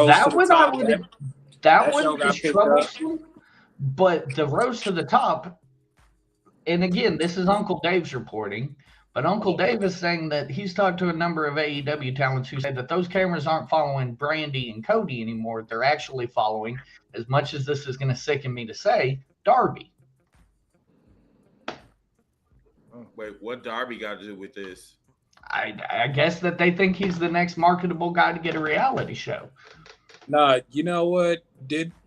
[SPEAKER 8] that
[SPEAKER 6] to the top.
[SPEAKER 8] That one is troublesome. But the Rhodes to the top. And again, this is Uncle Dave's reporting, but Uncle Dave is saying that he's talked to a number of AEW talents who say that those cameras aren't following Brandi and Cody anymore. They're actually following, as much as this is going to sicken me to say, Darby.
[SPEAKER 1] Wait, what Darby got to do with this?
[SPEAKER 8] I guess that they think he's the next marketable guy to get a reality show.
[SPEAKER 6] Nah, you know what?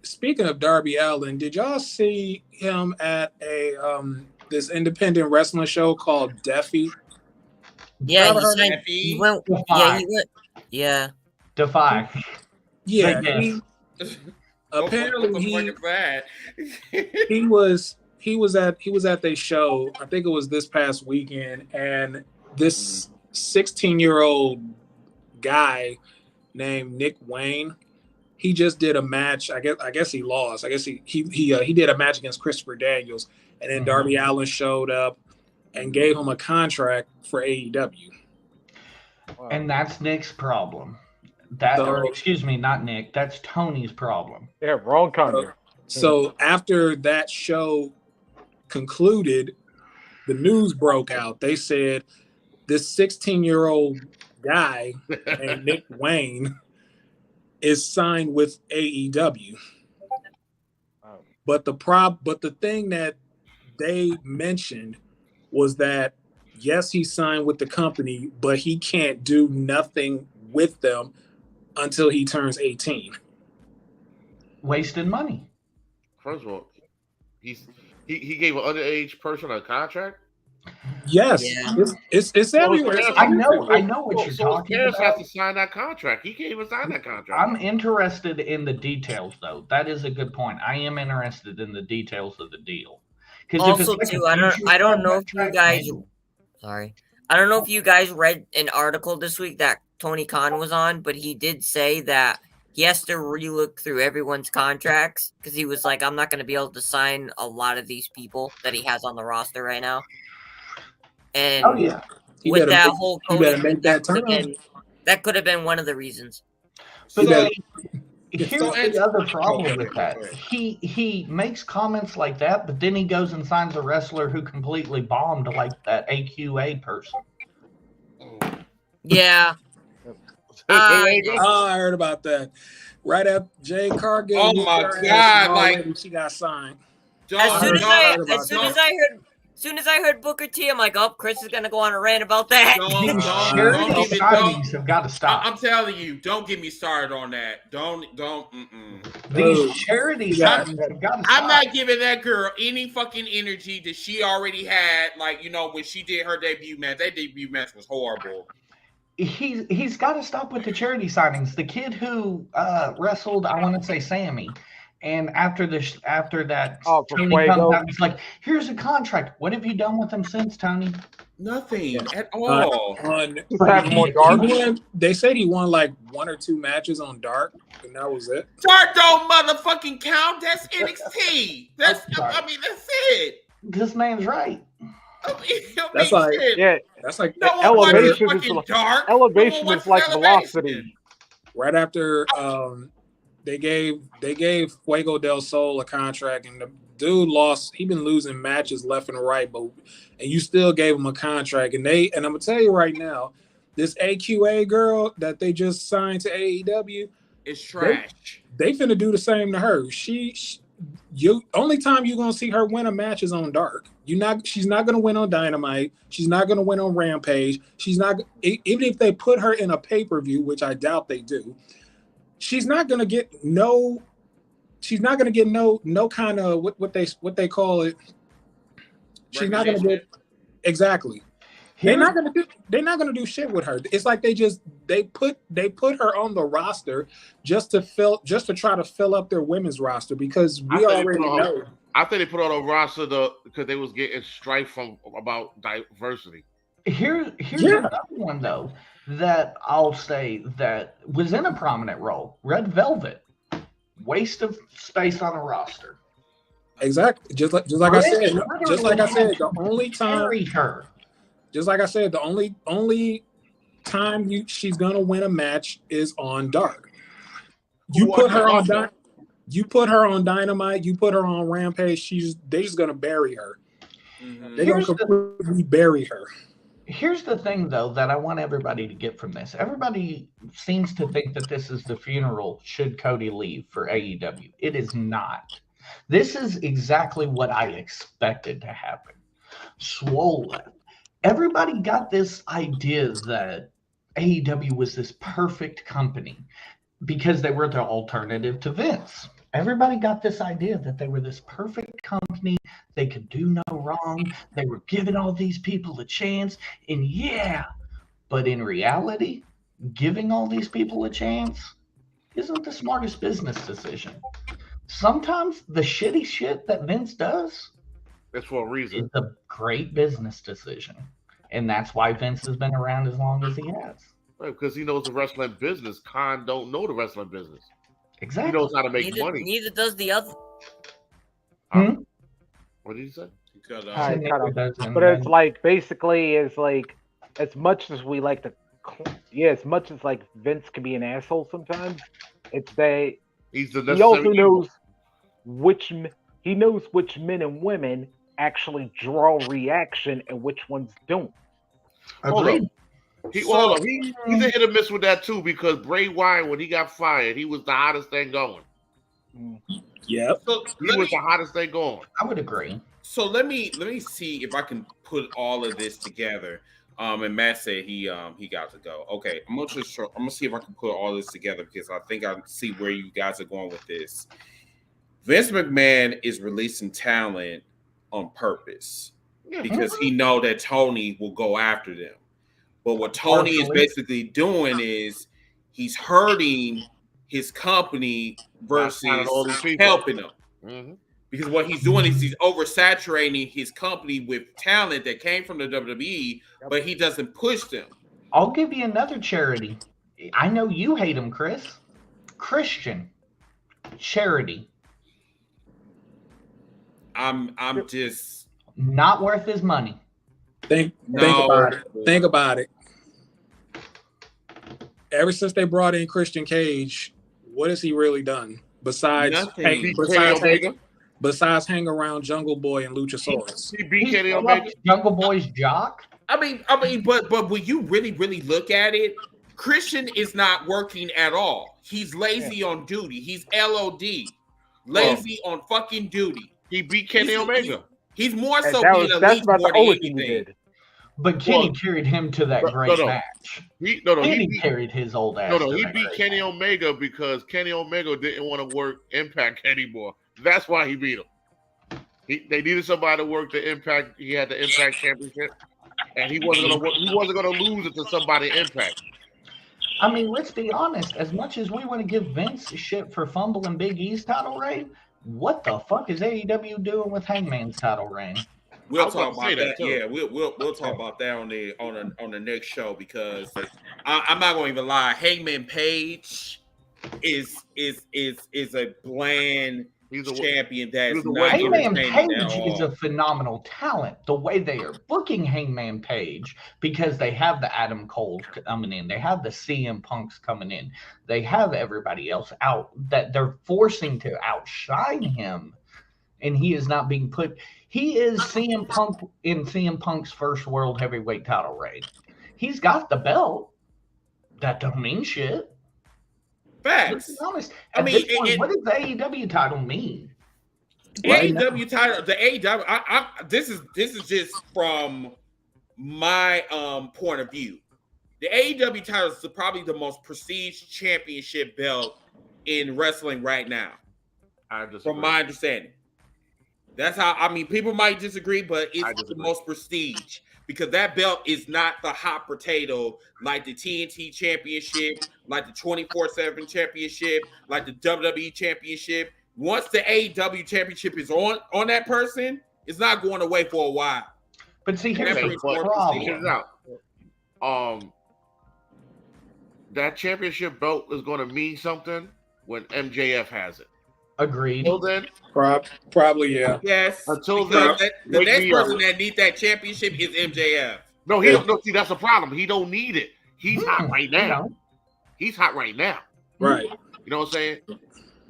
[SPEAKER 6] Speaking of Darby Allin, did y'all see him at a this independent wrestling show called Deafy?
[SPEAKER 9] Yeah,
[SPEAKER 6] Y'all heard of
[SPEAKER 9] he
[SPEAKER 6] it?
[SPEAKER 9] went. Yeah, he went. Yeah.
[SPEAKER 8] Defy.
[SPEAKER 6] Yeah,
[SPEAKER 8] Big
[SPEAKER 6] apparently
[SPEAKER 1] he
[SPEAKER 6] was at their show. I think it was this past weekend, and this 16-year-old guy named Nick Wayne, he just did a match. I guess he lost. I guess he did a match against Christopher Daniels, and then Darby Allin showed up and gave him a contract for AEW.
[SPEAKER 8] And that's Nick's problem. Excuse me, not Nick. That's Tony's problem.
[SPEAKER 5] Yeah, wrong country.
[SPEAKER 6] So after that show concluded, the news broke out. They said this 16-year-old guy named Nick Wayne is signed with AEW. But the thing that they mentioned was that yes, he signed with the company, but he can't do nothing with them until he turns 18.
[SPEAKER 8] Wasted money.
[SPEAKER 4] First of all, he gave an underage person a contract.
[SPEAKER 6] Yes, yeah. It's everywhere.
[SPEAKER 8] I know what you're talking about.
[SPEAKER 4] Has to sign that contract. He can't even sign that contract.
[SPEAKER 8] I'm interested in the details, though. That is a good point. I am interested in the details of the deal.
[SPEAKER 9] Also, too, I don't know if you guys. Sorry, I don't know if you guys read an article this week that Tony Khan was on, but he did say that he has to relook through everyone's contracts because he was like, I'm not going to be able to sign a lot of these people that he has on the roster right now. And with that whole COVID, that could have been one of the reasons.
[SPEAKER 8] But here's the other problem with that. He makes comments like that, but then he goes and signs a wrestler who completely bombed, like that AQA person.
[SPEAKER 9] Yeah.
[SPEAKER 6] I heard about that. Right after Jay Cargill.
[SPEAKER 1] Oh my God!
[SPEAKER 6] Like she got signed.
[SPEAKER 9] As soon as I heard Booker T, I'm like, oh, Chris is gonna go on a rant about that.
[SPEAKER 8] Signings have got to stop.
[SPEAKER 1] I'm telling you, don't get me started on that. Don't.
[SPEAKER 8] These charity signings have got to stop.
[SPEAKER 1] I'm not giving that girl any fucking energy that she already had. Like, you know, when she did her debut match, that debut match was horrible.
[SPEAKER 8] He's got to stop with the charity signings. The kid who wrestled, I want to say Sammy. And after that, Tony comes out, he's like, "Here's a contract. What have you done with him since, Tony?"
[SPEAKER 1] Nothing at all.
[SPEAKER 6] They said he won like 1 or 2 matches on Dark, and that was it.
[SPEAKER 1] Dark don't motherfucking count. That's NXT. That's it.
[SPEAKER 8] This man's right.
[SPEAKER 6] That's like
[SPEAKER 5] elevation is
[SPEAKER 1] Dark.
[SPEAKER 5] Elevation is like velocity.
[SPEAKER 6] Right after they gave Fuego del Sol a contract, and the dude lost. He been losing matches left and right, and you still gave him a contract. And I'm gonna tell you right now, this AQA girl that they just signed to AEW
[SPEAKER 1] is trash.
[SPEAKER 6] They finna do the same to her. Only time you're gonna see her win a match is on Dark. She's not gonna win on Dynamite. She's not gonna win on Rampage. She's not, even if they put her in a pay-per-view, which I doubt they do. She's not gonna get no kind of what they call it. She's not gonna get exactly. They're not gonna do shit with her. It's like they put her on the roster just to try to fill up their women's roster because we already know.
[SPEAKER 4] I think they put on a roster because they was getting strife about diversity.
[SPEAKER 8] Here's another one though that I'll say that was in a prominent role. Red Velvet, waste of space on a roster.
[SPEAKER 6] Exactly. Just like I said, the only time
[SPEAKER 8] her.
[SPEAKER 6] Just like I said, the only time she's gonna win a match is on Dark. You put her on Dynamite, you put her on Rampage, they just gonna bury her. Mm-hmm. They're gonna completely bury her.
[SPEAKER 8] Here's the thing, though, that I want everybody to get from this. Everybody seems to think that this is the funeral should Cody leave for AEW. It is not. This is exactly what I expected to happen. Swole everybody got this idea that AEW was this perfect company because they were the alternative to Vince. Everybody got this idea that they were this perfect company. They could do no wrong. They were giving all these people a chance. And yeah, but in reality, giving all these people a chance isn't the smartest business decision. Sometimes the shitty shit that Vince does
[SPEAKER 4] That's for a reason.
[SPEAKER 8] is a great business decision. And that's why Vince has been around as long as he has.
[SPEAKER 4] Right, because he knows the wrestling business. Khan don't know the wrestling business.
[SPEAKER 8] Exactly.
[SPEAKER 4] He knows how to make money.
[SPEAKER 9] Neither does the other.
[SPEAKER 4] What did you say?
[SPEAKER 5] But it's like basically is like as much as we like to, as much as like Vince can be an asshole sometimes, it's
[SPEAKER 4] he's the
[SPEAKER 5] he also knows which men and women actually draw reaction and which ones don't.
[SPEAKER 4] Hold up. He's a hit or miss with that too, because Bray Wyatt, when he got fired, he was the hottest thing going.
[SPEAKER 6] Yep.
[SPEAKER 1] So
[SPEAKER 4] he was the hottest thing going.
[SPEAKER 8] I would agree.
[SPEAKER 1] So let me see if I can put all of this together. And Matt said he got to go. Okay, I'm gonna see if I can put all this together because I think I see where you guys are going with this. Vince McMahon is releasing talent on purpose because he know that Tony will go after them. But what Tony is basically doing is he's hurting his company versus helping them.
[SPEAKER 4] Mm-hmm.
[SPEAKER 1] Because what he's doing is he's oversaturating his company with talent that came from the WWE, but he doesn't push them.
[SPEAKER 8] I'll give you another charity. I know you hate him, Chris. Christian charity.
[SPEAKER 1] I'm just
[SPEAKER 8] not worth his money.
[SPEAKER 6] Think about it. Ever since they brought in Christian Cage, what has he really done besides hang around Jungle Boy and Luchasaurus?
[SPEAKER 4] He beat Kenny Omega.
[SPEAKER 8] Jungle Boy's jock.
[SPEAKER 1] I mean, but when you really look at it, Christian is not working at all. He's lazy on duty. He's LOD, lazy on fucking duty.
[SPEAKER 4] He beat Kenny Omega.
[SPEAKER 1] He's more so being elite more than anything.
[SPEAKER 8] But Kenny carried him to that great match. Kenny carried his old ass.
[SPEAKER 4] He beat Kenny Omega because Kenny Omega didn't want to work Impact anymore. That's why he beat him. They needed somebody to work the Impact. He had the Impact Championship, and he wasn't gonna lose it to somebody Impact.
[SPEAKER 8] I mean, let's be honest. As much as we want to give Vince shit for fumbling Big E's title reign, what the fuck is AEW doing with Hangman's title reign?
[SPEAKER 1] We'll talk about that. Yeah, we'll talk about that on the next show because I'm not going to even lie. Hangman Page is a bland champion that's not
[SPEAKER 8] Hangman Page is a phenomenal talent. The way they are booking Hangman Page, because they have the Adam Cole coming in, they have the CM Punks coming in, they have everybody else out that they're forcing to outshine him, and he is not being put. He is CM Punk in CM Punk's first World Heavyweight title reign. He's got the belt. That don't mean shit.
[SPEAKER 1] Facts.
[SPEAKER 8] Let's be honest. At this point, what does the AEW title mean?
[SPEAKER 1] AEW title. The AEW. This is just from my point of view. The AEW title is probably the most prestige championship belt in wrestling right now. From my understanding. That's how, people might disagree, but it's the most prestige because that belt is not the hot potato like the TNT Championship, like the 24/7 Championship, like the WWE Championship. Once the AEW Championship is on that person, it's not going away for a while.
[SPEAKER 8] But see, here's the problem.
[SPEAKER 4] That championship belt is going to mean something when MJF has it.
[SPEAKER 8] Agreed.
[SPEAKER 4] Until then,
[SPEAKER 6] probably yeah.
[SPEAKER 1] Yes.
[SPEAKER 4] Until then,
[SPEAKER 1] the next person that needs that championship is MJF.
[SPEAKER 4] No, he don't. No, see, that's the problem. He don't need it. He's hot right now. He's hot right now.
[SPEAKER 6] Right.
[SPEAKER 4] You know what I'm saying?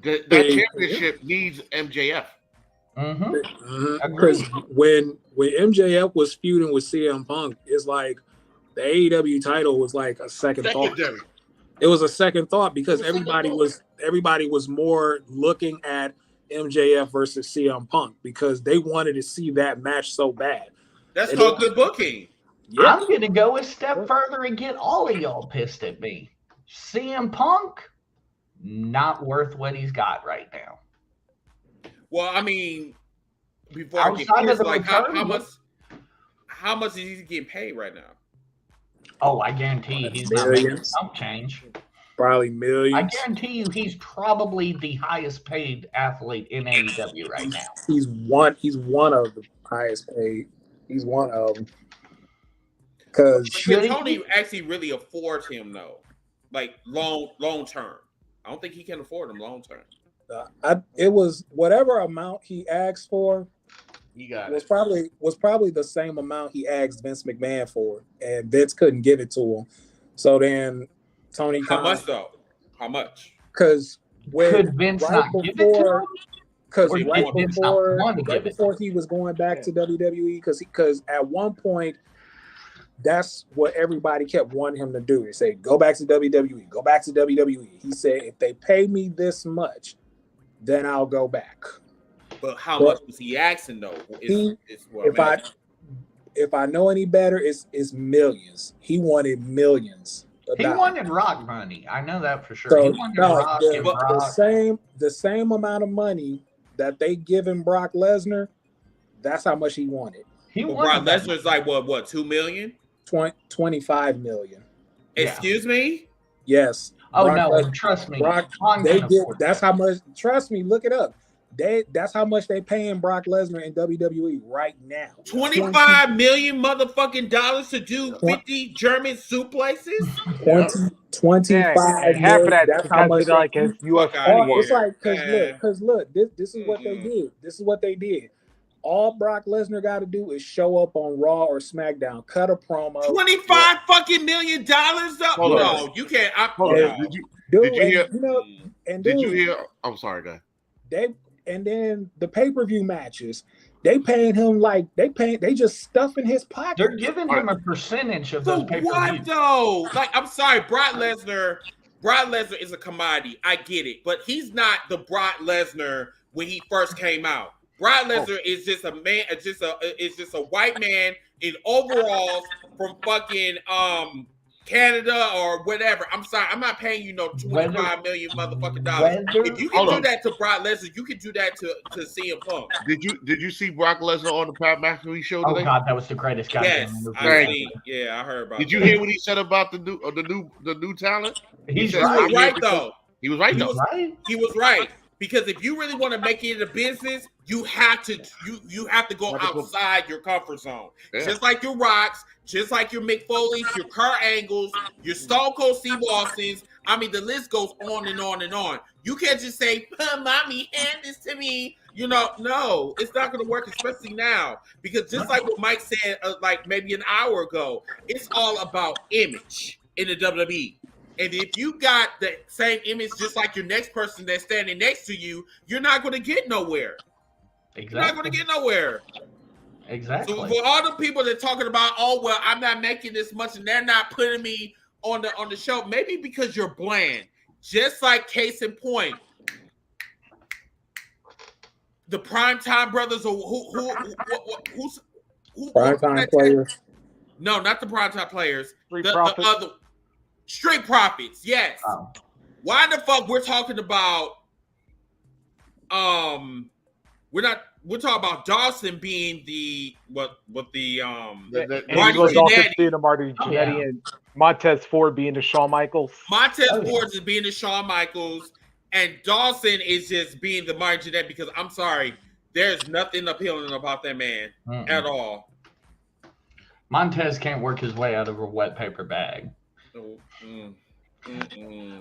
[SPEAKER 4] That championship needs MJF.
[SPEAKER 6] Because when MJF was feuding with CM Punk, it's like the AEW title was like a second thought. It was a second thought because everybody was more looking at MJF versus CM Punk because they wanted to see that match so bad.
[SPEAKER 1] That's called good booking.
[SPEAKER 6] Yeah.
[SPEAKER 8] I'm going to go a step further and get all of y'all pissed at me. CM Punk, not worth what he's got right now.
[SPEAKER 1] Well, I mean, before I get
[SPEAKER 8] Outside
[SPEAKER 1] pierced,
[SPEAKER 8] of the
[SPEAKER 1] like
[SPEAKER 8] return,
[SPEAKER 1] how much is he getting paid right now?
[SPEAKER 8] oh, I guarantee you he's not making
[SPEAKER 6] Millions.
[SPEAKER 8] some change.
[SPEAKER 6] Probably
[SPEAKER 8] I
[SPEAKER 6] millions.
[SPEAKER 8] guarantee you he's probably the highest paid athlete in AEW right now.
[SPEAKER 6] He's one of the highest paid. He's one of them. Because
[SPEAKER 1] Can Tony actually really afford him though? Like long term. I don't think he can afford him long term.
[SPEAKER 6] it was whatever amount he asked for.
[SPEAKER 4] He got
[SPEAKER 6] was probably the same amount he asked Vince McMahon for, and Vince couldn't give it to him. So then Tony,
[SPEAKER 1] how much though? How much?
[SPEAKER 6] Because
[SPEAKER 8] could Vince
[SPEAKER 6] right
[SPEAKER 8] not give it to him?
[SPEAKER 6] Because
[SPEAKER 8] Or
[SPEAKER 6] right
[SPEAKER 8] did Vince not want to give it to
[SPEAKER 6] before
[SPEAKER 8] him?
[SPEAKER 6] he was going back to WWE, because at one point that's what everybody kept wanting him to do. They say, go back to WWE, go back to WWE. He said, if they pay me this much, then I'll go back.
[SPEAKER 1] But how much was he asking though?
[SPEAKER 6] If I know any better, it's millions. He wanted millions.
[SPEAKER 8] He wanted Rock money. I know that for sure.
[SPEAKER 6] So,
[SPEAKER 8] He wanted Rock and Brock.
[SPEAKER 6] The same amount of money that they giving Brock Lesnar, that's how much he wanted.
[SPEAKER 1] Brock Lesnar's like what 2 million?
[SPEAKER 6] 25 million.
[SPEAKER 1] Excuse me?
[SPEAKER 6] Yes.
[SPEAKER 8] Oh
[SPEAKER 6] Brock
[SPEAKER 8] no,
[SPEAKER 6] Lesnar,
[SPEAKER 8] trust me.
[SPEAKER 6] they get that's how much. Trust me, look it up. That's how much they paying Brock Lesnar in WWE right now.
[SPEAKER 1] 25 million motherfucking dollars to do 50 German suplexes?
[SPEAKER 6] 25
[SPEAKER 5] half of that
[SPEAKER 6] that's how much
[SPEAKER 5] like his UFC.
[SPEAKER 6] It's like because look, this is what they did. This is what they did. All Brock Lesnar got to do is show up on Raw or SmackDown, cut a promo.
[SPEAKER 1] $25 fucking million though? No, you can't.
[SPEAKER 4] Did you hear? I'm sorry, guy.
[SPEAKER 6] And then the pay-per-view matches, they paying him like they just stuffing his pocket.
[SPEAKER 8] They're giving him a percentage of those pay-per-views.
[SPEAKER 1] What though? Like, I'm sorry, Brock Lesnar is a commodity. I get it, but he's not the Brock Lesnar when he first came out. Brock Lesnar is just a man, it's just a white man in overalls from fucking Canada or whatever. I'm sorry, I'm not paying you no 25 million motherfucking dollars. If you can do that to Brock Lesnar, you can do that to CM Punk.
[SPEAKER 4] Did you see Brock Lesnar on the Pat McAfee show today?
[SPEAKER 8] Oh God, that was the greatest guy.
[SPEAKER 1] Yes, I heard about.
[SPEAKER 4] Did you hear what he said about the new talent?
[SPEAKER 1] He was right though.
[SPEAKER 4] He was right though.
[SPEAKER 1] He was right. Because if you really want to make it a business, you have to go outside your comfort zone. Yeah. Just like your Rocks, just like your Mick Foley's, your Kurt Angles, your Stone Cold Steve Austin's. I mean, the list goes on and on and on. You can't just say, "Mommy, hand this to me." No, it's not going to work, especially now. Because just like what Mike said, like maybe an hour ago, it's all about image in the WWE. And if you got the same image, just like your next person that's standing next to you, you're not going to get nowhere. Exactly. You're not going to get nowhere.
[SPEAKER 8] Exactly.
[SPEAKER 1] So for all the people that are talking about, oh, well, I'm not making this much and they're not putting me on the show, maybe because you're bland. Just like case in point, the Primetime Brothers, or who's
[SPEAKER 6] Primetime Players?
[SPEAKER 1] No, not the Primetime Players. The other. Street Profits, yes. Oh. Why the fuck we're talking about? We're talking about Dawson being the Marty
[SPEAKER 5] Jannetty and Montez Ford being the Shawn Michaels.
[SPEAKER 1] Ford is being the Shawn Michaels, and Dawson is just being the Marty Jannetty. Because I'm sorry, there's nothing appealing about that man at all.
[SPEAKER 8] Montez can't work his way out of a wet paper bag.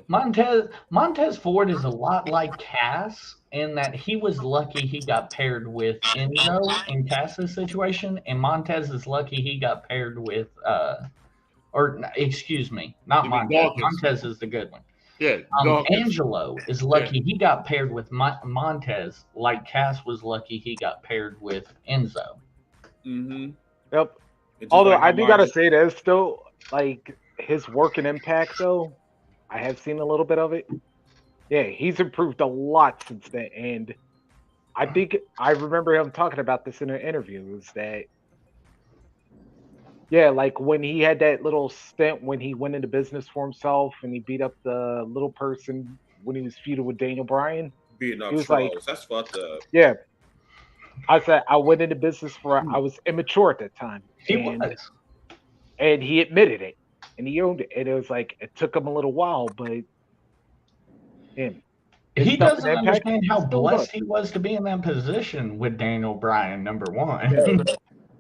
[SPEAKER 8] Montez Ford is a lot like Cass in that he was lucky he got paired with Enzo in Cass's situation, and Montez is lucky he got paired with excuse me, not Montez. Montez is the good one.
[SPEAKER 4] Yeah.
[SPEAKER 8] Angelo is lucky he got paired with Montez, like Cass was lucky he got paired with Enzo.
[SPEAKER 5] Mm-hmm. Yep. Although I do gotta say this still, like, his work and impact, though, I have seen a little bit of it. Yeah, he's improved a lot since then. And I think I remember him talking about this in an interview, is that Yeah, like when he had that little stint when he went into business for himself and he beat up the little person when he was feuding with Daniel Bryan.
[SPEAKER 1] Beating
[SPEAKER 5] He
[SPEAKER 1] up
[SPEAKER 5] was like,
[SPEAKER 1] trolls. That's fucked up.
[SPEAKER 5] yeah, I said I went into business for I was immature at that time.
[SPEAKER 8] He was.
[SPEAKER 5] And he admitted it. And he owned it. And it was like it took him a little while, but him.
[SPEAKER 8] He
[SPEAKER 5] stuff in
[SPEAKER 8] doesn't
[SPEAKER 5] Impact,
[SPEAKER 8] understand how
[SPEAKER 5] still
[SPEAKER 8] blessed
[SPEAKER 5] good.
[SPEAKER 8] he was to be in that position with Daniel Bryan, number one.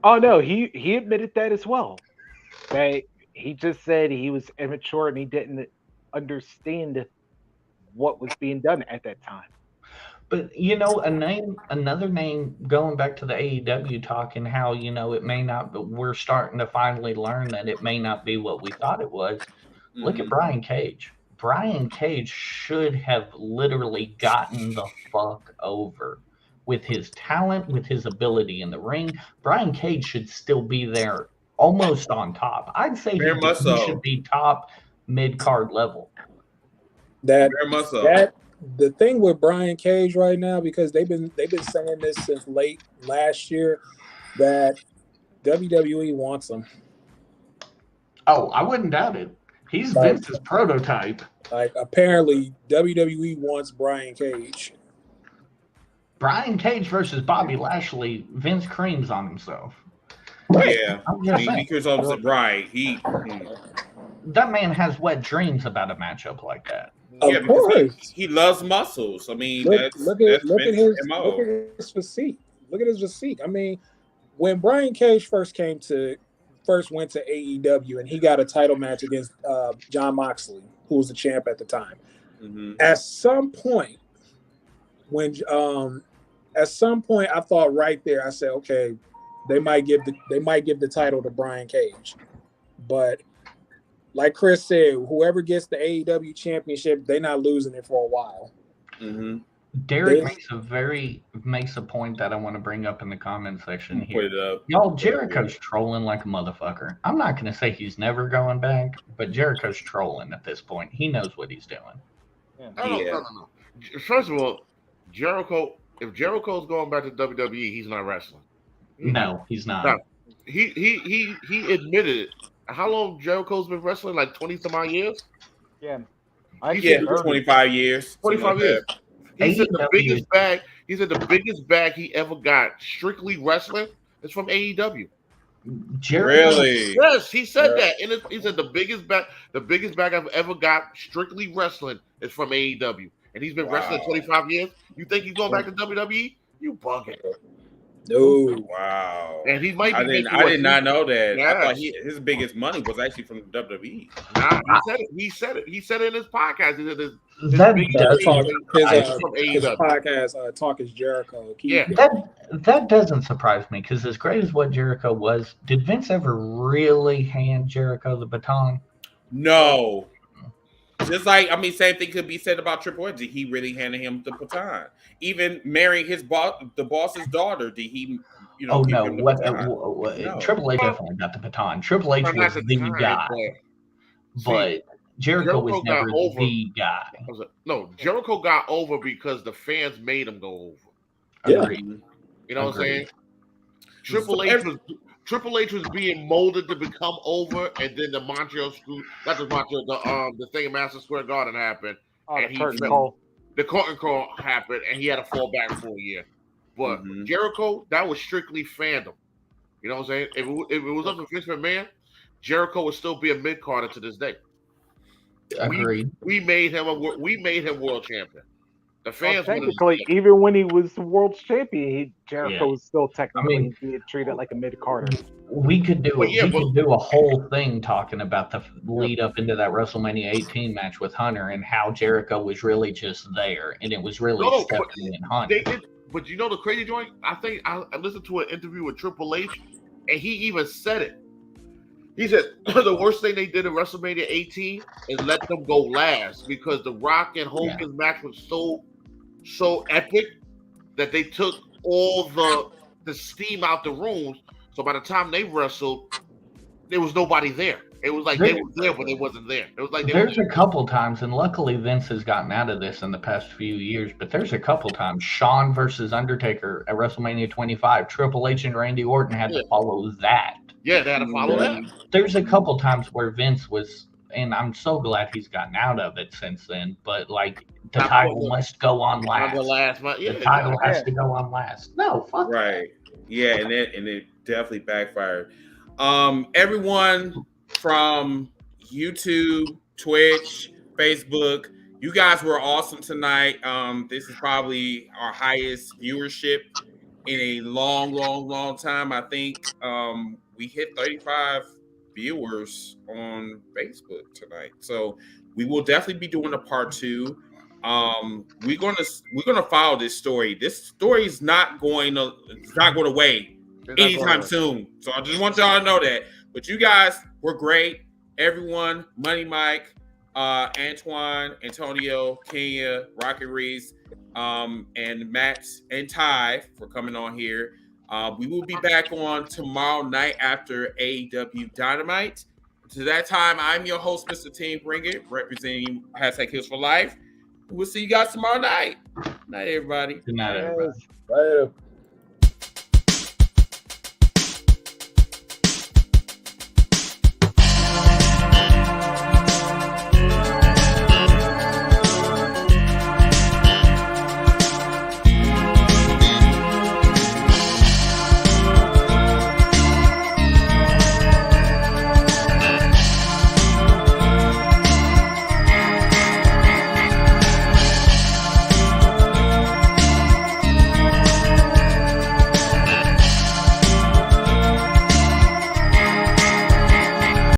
[SPEAKER 5] Oh no, he admitted that as well. That he just said he was immature and he didn't understand what was being done at that time.
[SPEAKER 8] But another name, going back to the AEW talk and how it may not, but we're starting to finally learn that it may not be what we thought it was. Look at Brian Cage. Brian Cage should have literally gotten the fuck over with his talent, with his ability in the ring. Brian Cage should still be there, almost on top. I'd say he should be top mid-card level.
[SPEAKER 6] The thing with Brian Cage right now, because they've been saying this since late last year, that WWE wants him.
[SPEAKER 8] Oh, I wouldn't doubt it. He's Vince's prototype.
[SPEAKER 6] Like, apparently WWE wants Brian Cage.
[SPEAKER 8] Brian Cage versus Bobby Lashley, Vince creams on himself.
[SPEAKER 1] Yeah, he creams on himself. Right.
[SPEAKER 8] That man has wet dreams about a matchup like that.
[SPEAKER 1] Of course, he loves muscles. I mean, look at
[SPEAKER 6] his physique. Look at his physique. I mean, when Brian Cage first went to AEW and he got a title match against Jon Moxley, who was the champ at the time. Mm-hmm. At some point, I thought right there, I said, okay, they might give the title to Brian Cage, but like Chris said, whoever gets the AEW championship, they're not losing it for a while.
[SPEAKER 1] Mm-hmm.
[SPEAKER 8] Derek makes a point that I want to bring up in the comment section here.
[SPEAKER 1] Put it up.
[SPEAKER 8] Y'all, Jericho's trolling like a motherfucker. I'm not going to say he's never going back, but Jericho's trolling at this point. He knows what he's doing.
[SPEAKER 4] No. First of all, if Jericho's going back to WWE, he's not wrestling.
[SPEAKER 8] No, he's not.
[SPEAKER 4] No. He admitted it. How long Jericho's been wrestling? Like 20-some odd years?
[SPEAKER 5] Yeah.
[SPEAKER 1] 25 years.
[SPEAKER 4] 25 years. He said the biggest bag he ever got strictly wrestling is from AEW.
[SPEAKER 1] Really?
[SPEAKER 4] Yes, he said that. And he said the biggest bag I've ever got strictly wrestling is from AEW. And he's been wrestling 25 years. You think he's going back to WWE? You bugging.
[SPEAKER 1] No, wow.
[SPEAKER 4] And he might be.
[SPEAKER 1] I did not know that. Yes. I thought his biggest money was actually from WWE.
[SPEAKER 4] Nah, he said it. He said it in his podcast. He said his
[SPEAKER 6] podcast, Talk is Jericho.
[SPEAKER 8] That doesn't surprise me, because as great as what Jericho was, did Vince ever really hand Jericho the baton?
[SPEAKER 1] No. Just like, same thing could be said about Triple H. Did he really hand him the baton? Even marrying the boss's daughter, did he,
[SPEAKER 8] no. Triple H definitely got the baton. Triple H was the guy. But Jericho was never the guy.
[SPEAKER 4] No, Jericho got over because the fans made him go over.
[SPEAKER 8] Yeah. Agreed.
[SPEAKER 4] You know what I'm saying? Triple H was being molded to become over, and then the the thing in Madison Square Garden happened, and the curtain call happened, and he had to fall back for a year. But Jericho, that was strictly fandom. You know what I'm saying? If it was up to Vince McMahon, Jericho would still be a mid-carder to this day.
[SPEAKER 8] Agreed.
[SPEAKER 4] We made him world champion. The fans
[SPEAKER 5] technically, even when he was the world champion, Jericho was still technically being treated like a mid-carder.
[SPEAKER 8] We could do a whole thing talking about the lead up into that WrestleMania 18 match with Hunter and how Jericho was really just there, and it was really Stephanie and Hunter.
[SPEAKER 4] But you know the crazy joint? I think I listened to an interview with Triple H, and he even said it. He said the worst thing they did in WrestleMania 18 is let them go last, because the Rock and Hogan's match was so epic that they took all the steam out the rooms. So by the time they wrestled, there was nobody there. It was like they were there, but they wasn't there. It was like
[SPEAKER 8] there's a couple times, and luckily Vince has gotten out of this in the past few years. But there's a couple times, Shawn versus Undertaker at WrestleMania 25, Triple H and Randy Orton had to follow that.
[SPEAKER 4] Yeah, they had to follow that.
[SPEAKER 8] There's a couple times where Vince was, and I'm so glad he's gotten out of it since then. But like the title must go on last. The title has to go on last. No, fuck
[SPEAKER 1] right. Yeah, and it definitely backfired. Everyone from YouTube, Twitch, Facebook, you guys were awesome tonight. This is probably our highest viewership in a long time. I think we hit 35 viewers on Facebook tonight. So we will definitely be doing a part 2. We're gonna follow this story. This story is not going away anytime soon. So I just want y'all to know that. But you guys were great. Everyone, Money Mike, Antoine, Antonio, Kenya, Rocket Reese, and Matt and Ty for coming on here. We will be back on tomorrow night after AEW Dynamite. To that time, I'm your host, Mr. Team Bring It, representing #Heels for Life. We'll see you guys tomorrow night. Night, everybody.
[SPEAKER 8] Good night, everybody.
[SPEAKER 5] Later.